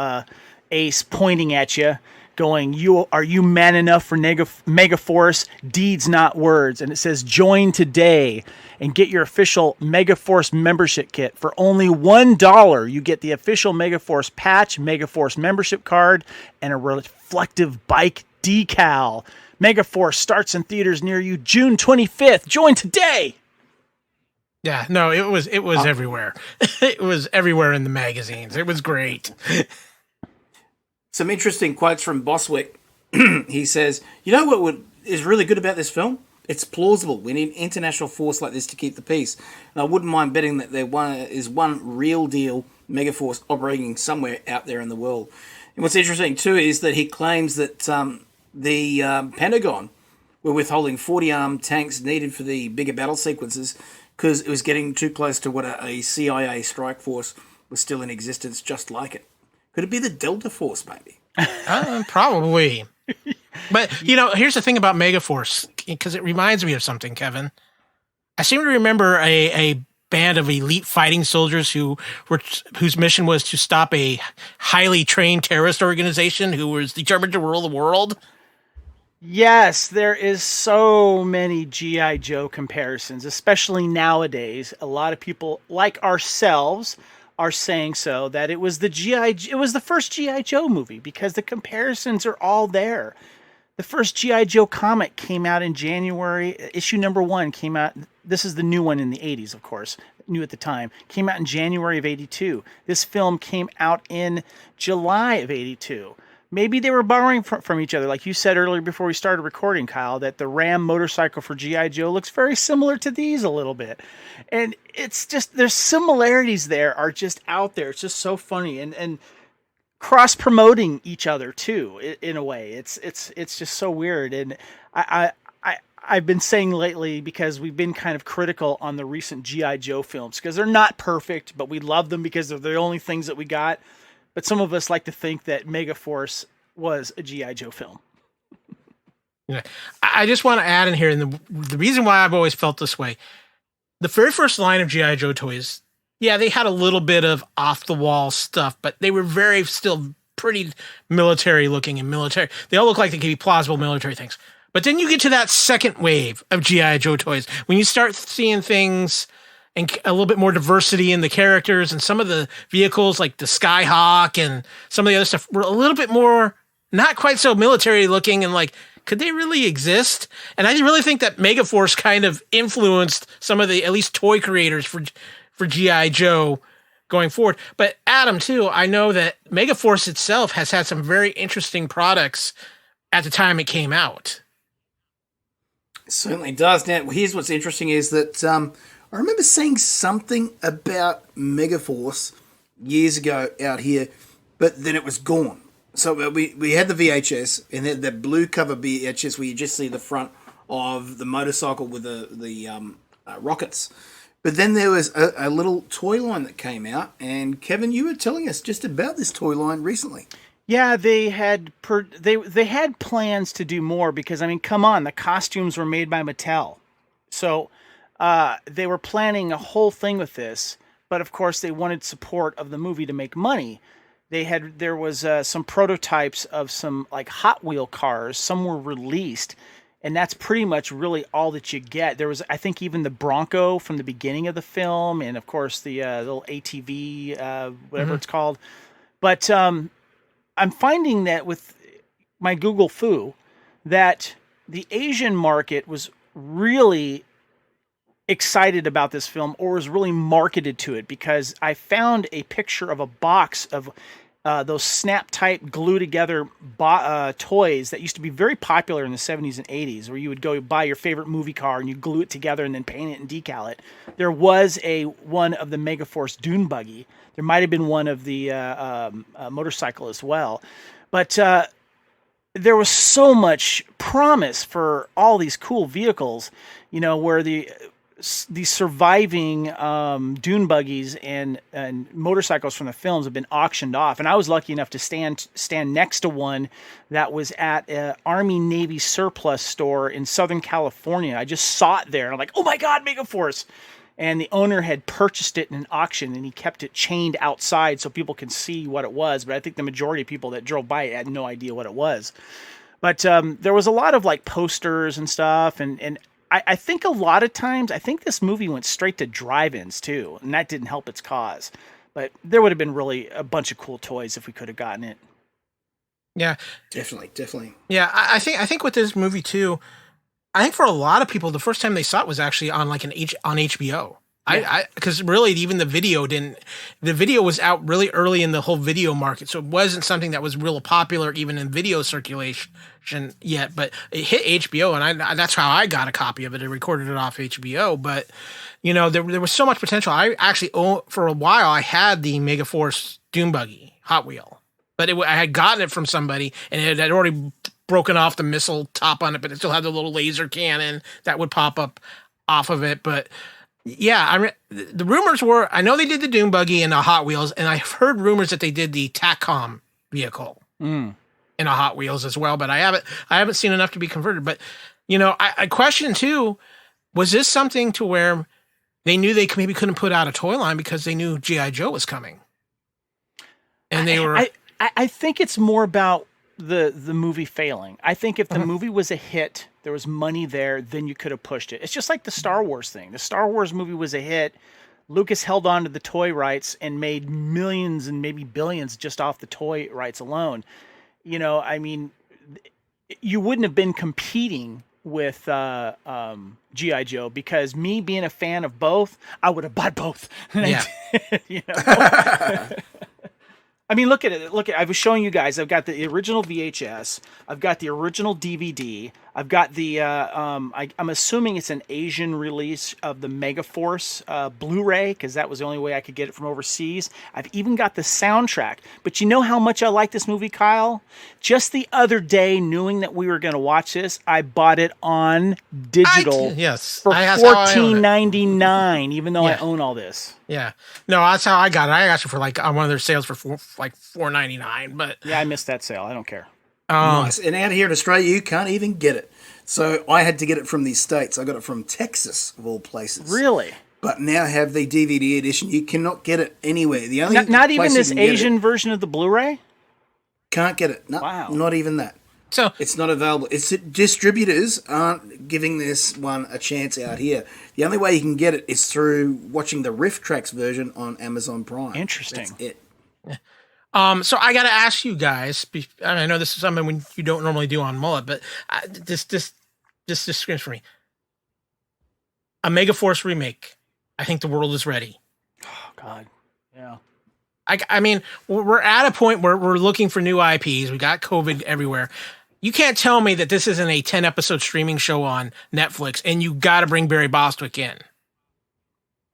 Ace pointing at you, going, "Are you man enough for Megaforce? Deeds, not words." And it says, "Join today and get your official Megaforce membership kit for only $1. You get the official Megaforce patch, Megaforce membership card, and a reflective bike decal. Megaforce starts in theaters near you June 25th. Join today." Yeah, no, it was everywhere. It was everywhere in the magazines. It was great. Some interesting quotes from Bostwick. He says, "You know what is really good about this film? It's plausible. We need international force like this to keep the peace. And I wouldn't mind betting that there is one real deal Megaforce operating somewhere out there in the world." And what's interesting too is that he claims that the Pentagon were withholding 40 armed tanks needed for the bigger battle sequences because it was getting too close to what a CIA strike force was still in existence, just like it. Could it be the Delta Force, maybe? Probably. But, here's the thing about Megaforce, because it reminds me of something, Kevin. I seem to remember a band of elite fighting soldiers whose mission was to stop a highly trained terrorist organization who was determined to rule the world. Yes, there is so many G.I. Joe comparisons, especially nowadays. A lot of people like ourselves are saying so, that it was the first G.I. Joe movie, because the comparisons are all there. The first G.I. Joe comic came out in January. Issue number 1 came out. This is the new one in the 80s, of course, new at the time. Came out in January of 82. This film came out in July of 82. Maybe they were borrowing from each other. Like you said earlier before we started recording, Kyle, that the Ram motorcycle for G.I. Joe looks very similar to these a little bit. And it's just, there's similarities there are just out there. It's just so funny. And cross-promoting each other, too, in a way. It's just so weird. And I've been saying lately, because we've been kind of critical on the recent G.I. Joe films, because they're not perfect, but we love them because they're the only things that we got. But some of us like to think that Megaforce was a G.I. Joe film. Yeah. I just want to add in here, and the reason why I've always felt this way, the very first line of G.I. Joe toys, yeah, they had a little bit of off-the-wall stuff, but they were still pretty military looking and military. They all look like they could be plausible military things. But then you get to that second wave of G.I. Joe toys, when you start seeing things and a little bit more diversity in the characters, and some of the vehicles like the Skyhawk and some of the other stuff were a little bit more, not quite so military looking, and like, could they really exist? And I really think that Megaforce kind of influenced some of the, at least toy creators for G.I. Joe going forward. But Adam, too, I know that Megaforce itself has had some very interesting products at the time it came out. It certainly does. Now, here's what's interesting is that I remember seeing something about Megaforce years ago out here, but then it was gone. So we had the VHS, and then the blue cover VHS where you just see the front of the motorcycle with the rockets. But then there was a little toy line that came out, and Kevin, you were telling us just about this toy line recently. Yeah, they had they had plans to do more, because, I mean, come on, the costumes were made by Mattel. So they were planning a whole thing with this, but of course they wanted support of the movie to make money. There was some prototypes of some like Hot Wheel cars. Some were released, and that's pretty much really all that you get. There was, I think, even the Bronco from the beginning of the film, and of course the little ATV, whatever it's called. But I'm finding that with my Google Foo, that the Asian market was really excited about this film, or was really marketed to it, because I found a picture of a box of those snap type glue together toys that used to be very popular in the 70s and 80s, where you would go buy your favorite movie car and you glue it together and then paint it and decal it. There was one of the Megaforce Dune Buggy. There might have been one of the motorcycle as well. But there was so much promise for all these cool vehicles, where these surviving dune buggies and motorcycles from the films have been auctioned off. And I was lucky enough to stand next to one that was at an Army Navy surplus store in Southern California. I just saw it there, and I'm like, oh my God, Megaforce. and the owner had purchased it in an auction, and he kept it chained outside so people can see what it was. But I think the majority of people that drove by it had no idea what it was. But there was a lot of like posters and stuff, and I think a lot of times, I think this movie went straight to drive-ins too, and that didn't help its cause. But there would have been really a bunch of cool toys if we could have gotten it. Yeah, Definitely. yeah. I think with this movie too, I think for a lot of people, the first time they saw it was actually on like on HBO. Yeah. Because really, even the video was out really early in the whole video market, so it wasn't something that was real popular even in video circulation yet. But it hit HBO, and that's how I got a copy of it. I recorded it off HBO, but you know, there was so much potential. I actually, for a while, I had the Megaforce Dune Buggy Hot Wheel, but I had gotten it from somebody, and it had already broken off the missile top on it, but it still had the little laser cannon that would pop up off of it. But yeah, the rumors were, I know they did the Dune Buggy and the Hot Wheels, and I've heard rumors that they did the TACCOM vehicle in a Hot Wheels as well, but I haven't seen enough to be converted. But you know, I question too, was this something to where they knew they maybe couldn't put out a toy line because they knew G.I. Joe was coming, and they were. I think it's more about the movie failing. I think if the movie was a hit, there was money there, then you could have pushed it. It's just like the Star Wars thing. The Star Wars movie was a hit. Lucas held on to the toy rights and made millions and maybe billions just off the toy rights alone. You know, I mean, you wouldn't have been competing with G.I. Joe, because me being a fan of both, I would have bought both. Yeah. You know? I mean, look at it. I was showing you guys. I've got the original VHS. I've got the original DVD. I've got the. I'm assuming it's an Asian release of the Megaforce Blu-ray, because that was the only way I could get it from overseas. I've even got the soundtrack. But you know how much I like this movie, Kyle? Just the other day, knowing that we were going to watch this, I bought it on digital. For $14.99, even though I own all this. Yeah, no, that's how I got it. I got it for like on one of their sales for $4.99. But yeah, I missed that sale. I don't care. Nice. And out here in Australia, you can't even get it. So I had to get it from the States. I got it from Texas, of all places. Really? But now have the DVD edition. You cannot get it anywhere. The only not even this Asian version of the Blu-ray? Can't get it. No, wow. Not even that. So it's not available. It's distributors aren't giving this one a chance out here. The only way you can get it is through watching the Riff Tracks version on Amazon Prime. Interesting. That's it. So I got to ask you guys. I know this is something you don't normally do on Mullet, but this screams for me. A Megaforce remake. I think the world is ready. Oh God, yeah. I mean, we're at a point where we're looking for new IPs. We got COVID everywhere. You can't tell me that this isn't a 10-episode streaming show on Netflix, and you got to bring Barry Bostwick in.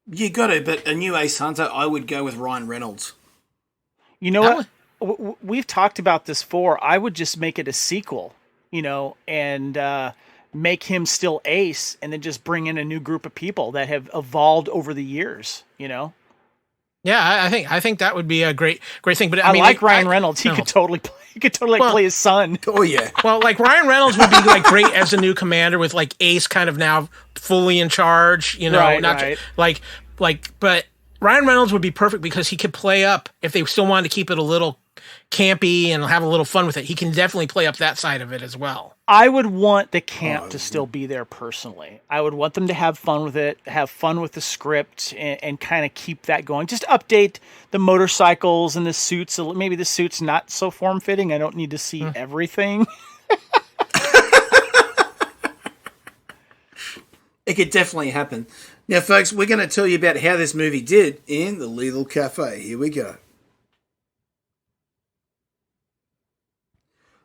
You got to, but a new Ace Hunter, I would go with Ryan Reynolds. You know what? We've talked about this before. I would just make it a sequel, you know, and make him still Ace, and then just bring in a new group of people that have evolved over the years, you know? Yeah, I think that would be a great thing. But I mean, like Ryan Reynolds, he could totally play his son. Oh yeah. Well, like Ryan Reynolds would be like great as a new commander with like Ace kind of now fully in charge. You know, right. But Ryan Reynolds would be perfect because he could play up if they still wanted to keep it a little campy and have a little fun with it. He can definitely play up that side of it as well. I would want the camp to still be there personally. I would want them to have fun with it, have fun with the script, and kind of keep that going. Just update the motorcycles and the suits. Maybe the suit's not so form-fitting. I don't need to see everything. It could definitely happen. Now, folks, we're going to tell you about how this movie did in the Lethal Cafe. Here we go.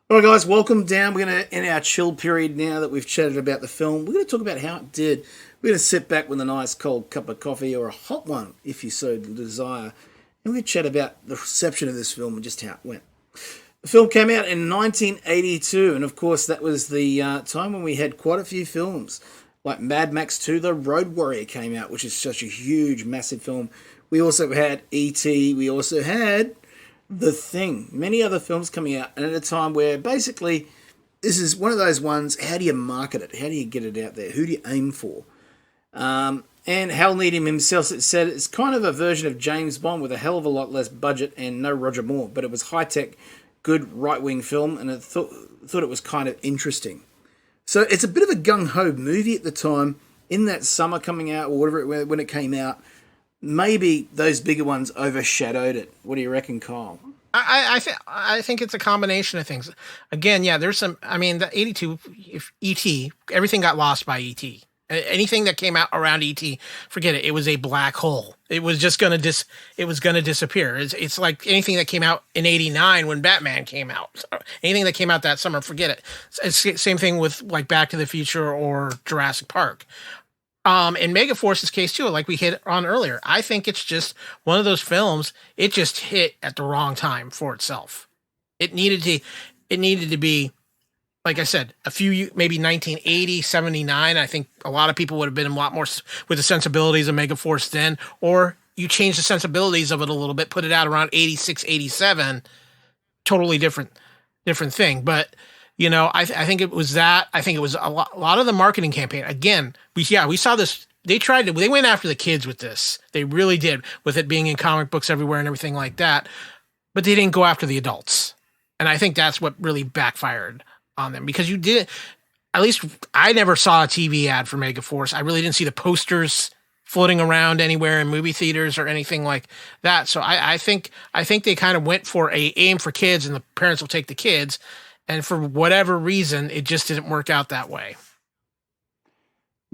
All right, guys, welcome down. We're going to end our chill period now that we've chatted about the film. We're going to talk about how it did. We're going to sit back with a nice cold cup of coffee or a hot one, if you so desire. And we're going to chat about the reception of this film and just how it went. The film came out in 1982, and of course that was the time when we had quite a few films. Like Mad Max 2, The Road Warrior came out, which is such a huge, massive film. We also had E.T., we also had The Thing. Many other films coming out, and at a time where basically this is one of those ones, how do you market it? How do you get it out there? Who do you aim for? And Hal Needham himself said it's kind of a version of James Bond with a hell of a lot less budget and no Roger Moore, but it was high-tech, good right-wing film, and I thought it was kind of interesting. So it's a bit of a gung-ho movie at the time, in that summer coming out, or whatever when it came out. Maybe those bigger ones overshadowed it. What do you reckon, Kyle? I think it's a combination of things. Again, yeah, there's some. I mean, the '82, if ET, everything got lost by ET. Anything that came out around ET, forget it. It was a black hole. It was just gonna disappear. It's like anything that came out in '89 when Batman came out. Anything that came out that summer, forget it. It's the same thing with like Back to the Future or Jurassic Park. In Megaforce's case too, like we hit on earlier, I think it's just one of those films. It just hit at the wrong time for itself. It needed to be, like I said, a few, maybe 1980, 79. I think a lot of people would have been a lot more with the sensibilities of Megaforce then, or you change the sensibilities of it a little bit, put it out around 86, 87, totally different thing. But you know, I think it was that. I think it was a lot of the marketing campaign. Again, we saw this. They went after the kids with this. They really did, with it being in comic books everywhere and everything like that. But they didn't go after the adults. And I think that's what really backfired on them, because at least I never saw a TV ad for Megaforce. I really didn't see the posters floating around anywhere in movie theaters or anything like that. So I think they kind of went for a aim for kids, and the parents will take the kids. And for whatever reason, it just didn't work out that way.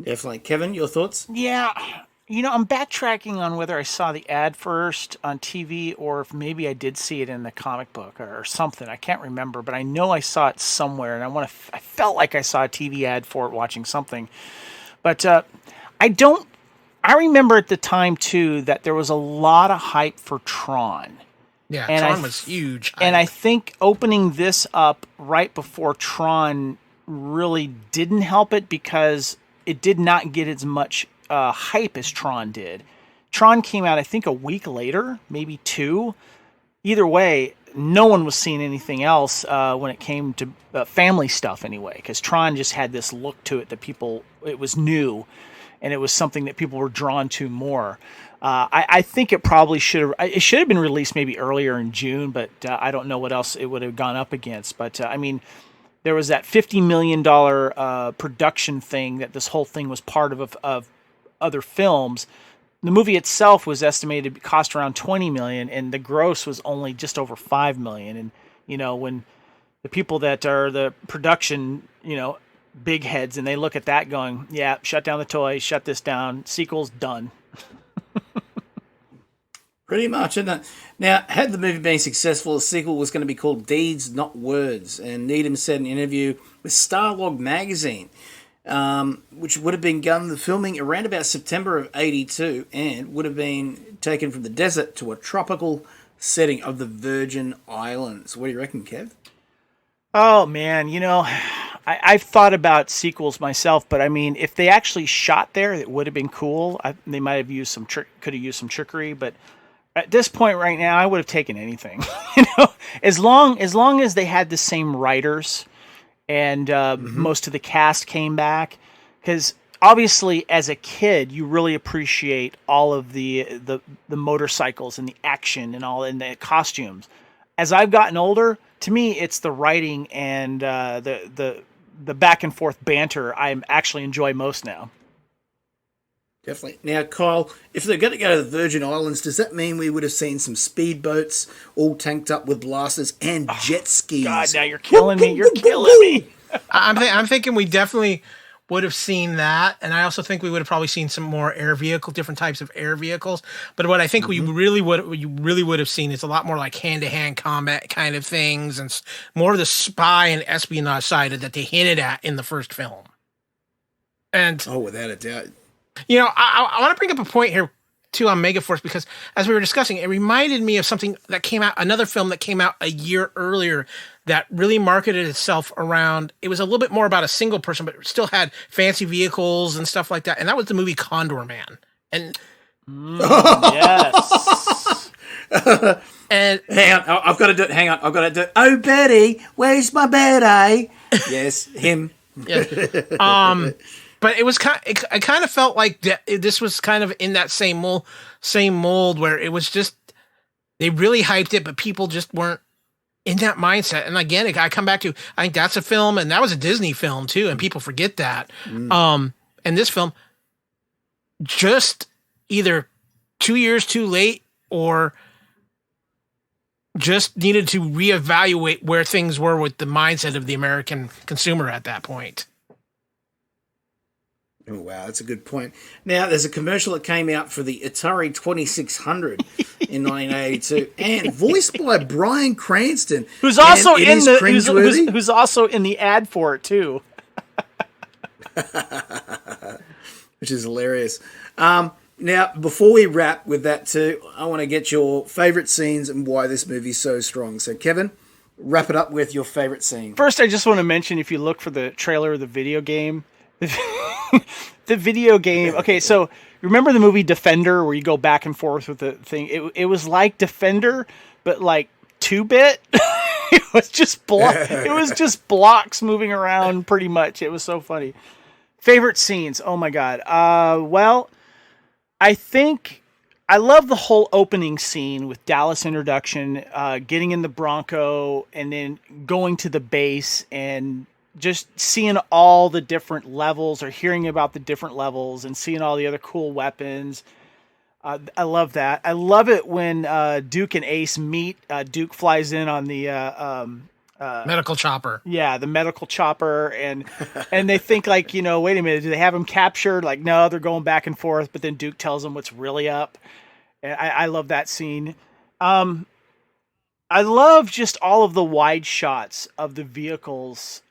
Definitely. Kevin, your thoughts? Yeah. You know, I'm backtracking on whether I saw the ad first on TV or if maybe I did see it in the comic book or something. I can't remember, but I know I saw it somewhere, and I felt like I saw a TV ad for it watching something. But I remember at the time, too, that there was a lot of hype for Tron. Yeah, and Tron was huge. And I think opening this up right before Tron really didn't help it, because it did not get as much hype as Tron did. Tron came out, I think, a week later, maybe 2. Either way, no one was seeing anything else when it came to family stuff anyway, because Tron just had this look to it that it was new, and it was something that people were drawn to more. I think it probably should have been released maybe earlier in June, but I don't know what else it would have gone up against. But I mean, there was that $50 million production thing that this whole thing was part of other films. The movie itself was estimated to cost around $20 million, and the gross was only just over $5 million. And you know, when the people that are the production, you know, big heads, and they look at that going, yeah, shut down the toys, shut this down, sequel's done. Pretty much, isn't it? Now, had the movie been successful, the sequel was going to be called Deeds, Not Words. And Needham said in an interview with Starlog magazine, which would have begun the filming around about September of 82 and would have been taken from the desert to a tropical setting of the Virgin Islands. What do you reckon, Kev? Oh, man, you know, I've thought about sequels myself, but I mean, if they actually shot there, it would have been cool. They might have used could have used some trickery, but at this point right now, I would have taken anything. You know, as long as they had the same writers and most of the cast came back, because obviously as a kid you really appreciate all of the motorcycles and the action and the costumes. As I've gotten older, to me it's the writing and the back and forth banter I actually enjoy most now. Definitely. Now, Kyle, if they're going to go to the Virgin Islands, does that mean we would have seen some speedboats all tanked up with blasters and jet skis? God, now you're killing me. You're killing me. I'm thinking we definitely would have seen that, and I also think we would have probably seen some more different types of air vehicles. But what I think you really would have seen is a lot more like hand-to-hand combat kind of things, and more of the spy and espionage side that they hinted at in the first film. And without a doubt. You know, I want to bring up a point here, too, on Megaforce, because as we were discussing, it reminded me of something that came out, another film that came out a year earlier that really marketed itself around, it was a little bit more about a single person, but it still had fancy vehicles and stuff like that, and that was the movie Condor Man. And yes. And hang on, I've got to do it. Oh, Betty, where's my Betty? Yes, him. Yeah. But it was I kind of felt like this was kind of in that same mold where it was just, they really hyped it, but people just weren't in that mindset. And again, I come back to, I think that's a film, and that was a Disney film too, and people forget that. And this film, just either 2 years too late or just needed to reevaluate where things were with the mindset of the American consumer at that point. Oh, wow, that's a good point. Now, there's a commercial that came out for the Atari 2600 in 1982, and voiced by Bryan Cranston, who's also who's also in the ad for it too, which is hilarious. Now, before we wrap with that too, I want to get your favourite scenes and why this movie's so strong. So, Kevin, wrap it up with your favourite scene. First, I just want to mention, if you look for the trailer of the video game. The video game. Okay, so remember the movie Defender, where you go back and forth with the thing? It was like Defender, but like 2-bit. It was just blocks moving around pretty much. It was so funny. Favorite scenes? Oh my god. Well, I think I love the whole opening scene with Dallas introduction, getting in the Bronco, and then going to the base and just seeing all the different levels, or hearing about the different levels, and seeing all the other cool weapons. I love that. I love it when Duke and Ace meet. Duke flies in on the medical chopper. Yeah, the medical chopper, and they think, like, wait a minute, do they have him captured? Like, no, they're going back and forth, but then Duke tells them what's really up. And I love that scene. I love just all of the wide shots of the vehicles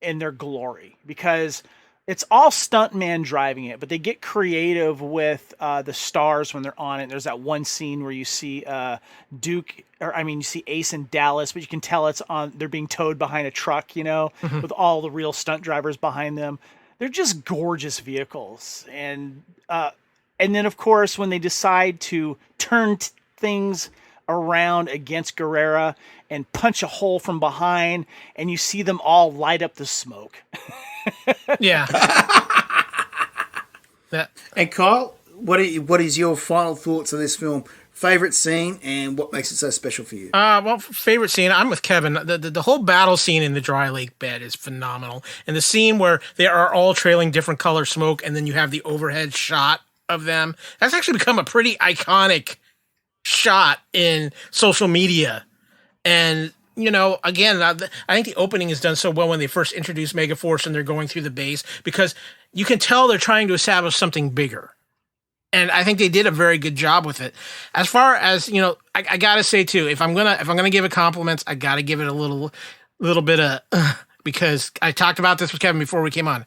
in their glory, because it's all stuntman driving it, but they get creative with the stars when they're on it. There's that one scene where you see you see Ace and Dallas, but you can tell they're being towed behind a truck, with all the real stunt drivers behind them. They're just gorgeous vehicles. And then, of course, when they decide to turn things around against Guerrera and punch a hole from behind, and you see them all light up the smoke. Yeah. And Kyle, what is your final thoughts of this film? Favorite scene and what makes it so special for you? Well, favorite scene, I'm with Kevin. The whole battle scene in the dry lake bed is phenomenal. And the scene where they are all trailing different color smoke, and then you have the overhead shot of them, that's actually become a pretty iconic shot in social media. And again, I think the opening is done so well when they first introduce Megaforce and they're going through the base, because you can tell they're trying to establish something bigger. And I think they did a very good job with it. As far as, I gotta say too, if I'm gonna give it compliments, I gotta give it a little bit of, because I talked about this with Kevin before we came on.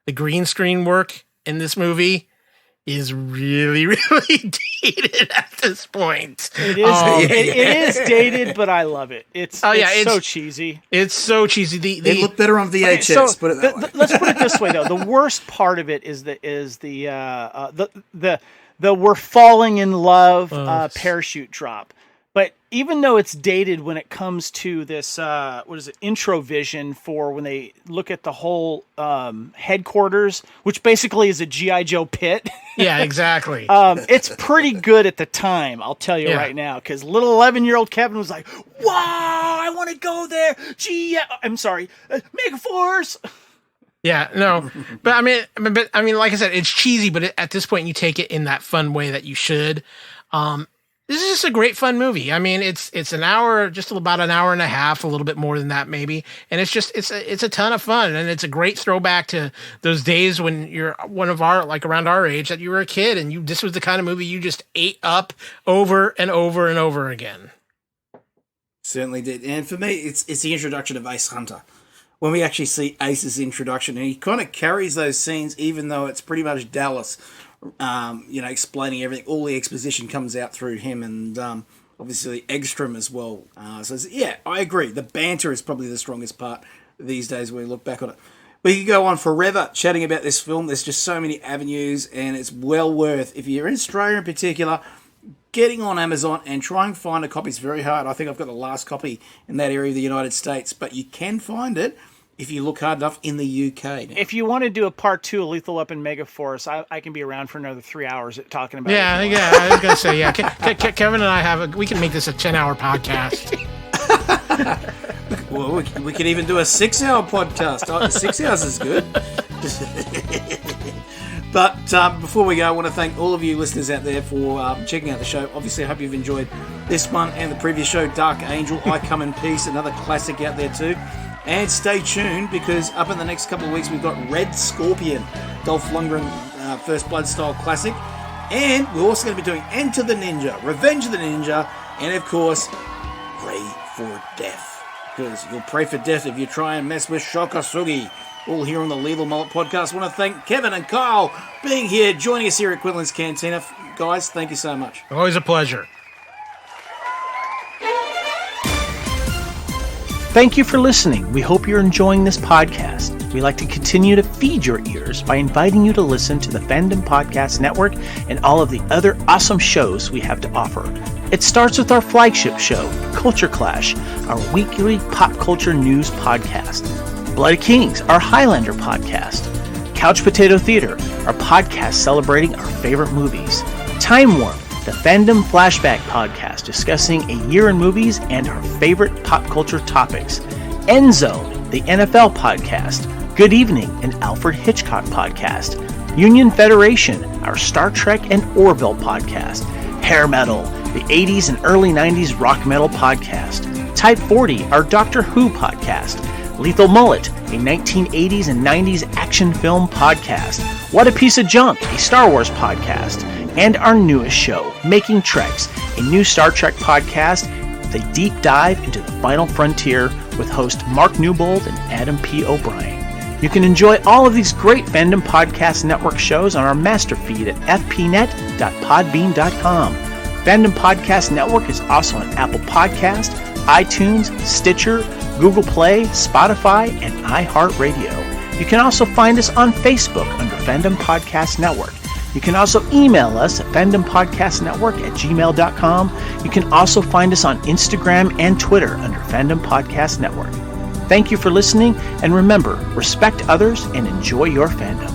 The green screen work in this movie is really, really dated at this point. It is. It is dated, but I love it. It's so cheesy. It's so cheesy. They look better on VHS. Put it that way. Let's put it this way, though. The worst part of it is the we're falling in love parachute drop. But even though it's dated when it comes to this, intro vision for when they look at the whole headquarters, which basically is a G.I. Joe pit. Yeah, exactly. It's pretty good at the time, I'll tell you right now, because little 11-year-old Kevin was like, wow, I want to go there. Megaforce. Yeah, no, but I mean, like I said, it's cheesy, but at this point, you take it in that fun way that you should. This is just a great fun movie. I mean, it's an hour, just about an hour and a half, a little bit more than that maybe. And it's a ton of fun. And it's a great throwback to those days when you're one of around our age, that you were a kid and this was the kind of movie you just ate up over and over and over again. Certainly did. And for me, it's the introduction of Ace Hunter. When we actually see Ace's introduction, and he kind of carries those scenes, even though it's pretty much Dallas, explaining everything. All the exposition comes out through him, and obviously Eggstrom as well. I agree. The banter is probably the strongest part these days when we look back on it. We could go on forever chatting about this film. There's just so many avenues, and it's well worth, if you're in Australia in particular, getting on Amazon and try and find a copy. It's very hard. I think I've got the last copy in that area of the United States, but you can find it. if you look hard enough in the UK. If you want to do a part 2 of Lethal Weapon Megaforce, I can be around for another 3 hours talking about it. Yeah, I was gonna say, Kevin and I we can make this a 10-hour podcast. Well, we could even do a 6-hour podcast. 6 hours is good. But before we go, I want to thank all of you listeners out there for checking out the show. Obviously, I hope you've enjoyed this one and the previous show, Dark Angel, I Come in Peace, another classic out there too. And stay tuned, because up in the next couple of weeks, we've got Red Scorpion, Dolph Lundgren, First Blood style classic. And we're also going to be doing Enter the Ninja, Revenge of the Ninja, and of course, Pray for Death. Because you'll pray for death if you try and mess with Shokasugi. All here on the Lethal Mullet Podcast. I want to thank Kevin and Kyle being here, joining us here at Quinlan's Cantina. Guys, thank you so much. Always a pleasure. Thank you for listening. We hope you're enjoying this podcast. We like to continue to feed your ears by inviting you to listen to the Fandom Podcast Network and all of the other awesome shows we have to offer. It starts with our flagship show, Culture Clash, our weekly pop culture news podcast. Bloody Kings, our Highlander podcast. Couch Potato Theater, our podcast celebrating our favorite movies. Time Warp, the Fandom Flashback podcast discussing a year in movies and our favorite pop culture topics. End Zone, the NFL podcast. Good Evening, an Alfred Hitchcock podcast. Union Federation, our Star Trek and Orville podcast. Hair Metal, the 80s and early 90s rock metal podcast. Type 40, our Doctor Who podcast. Lethal Mullet, a 1980s and 90s action film podcast. What a Piece of Junk, a Star Wars podcast. And our newest show, Making Treks, a new Star Trek podcast with a deep dive into the final frontier with host Mark Newbold and Adam P. O'Brien. You can enjoy all of these great Fandom Podcast Network shows on our master feed at fpnet.podbean.com. Fandom Podcast Network is also on Apple Podcast, iTunes, Stitcher, Google Play, Spotify, and iHeartRadio. You can also find us on Facebook under Fandom Podcast Network. You can also email us at fandompodcastnetwork@gmail.com. You can also find us on Instagram and Twitter under Fandom Podcast Network. Thank you for listening, and remember, respect others and enjoy your fandom.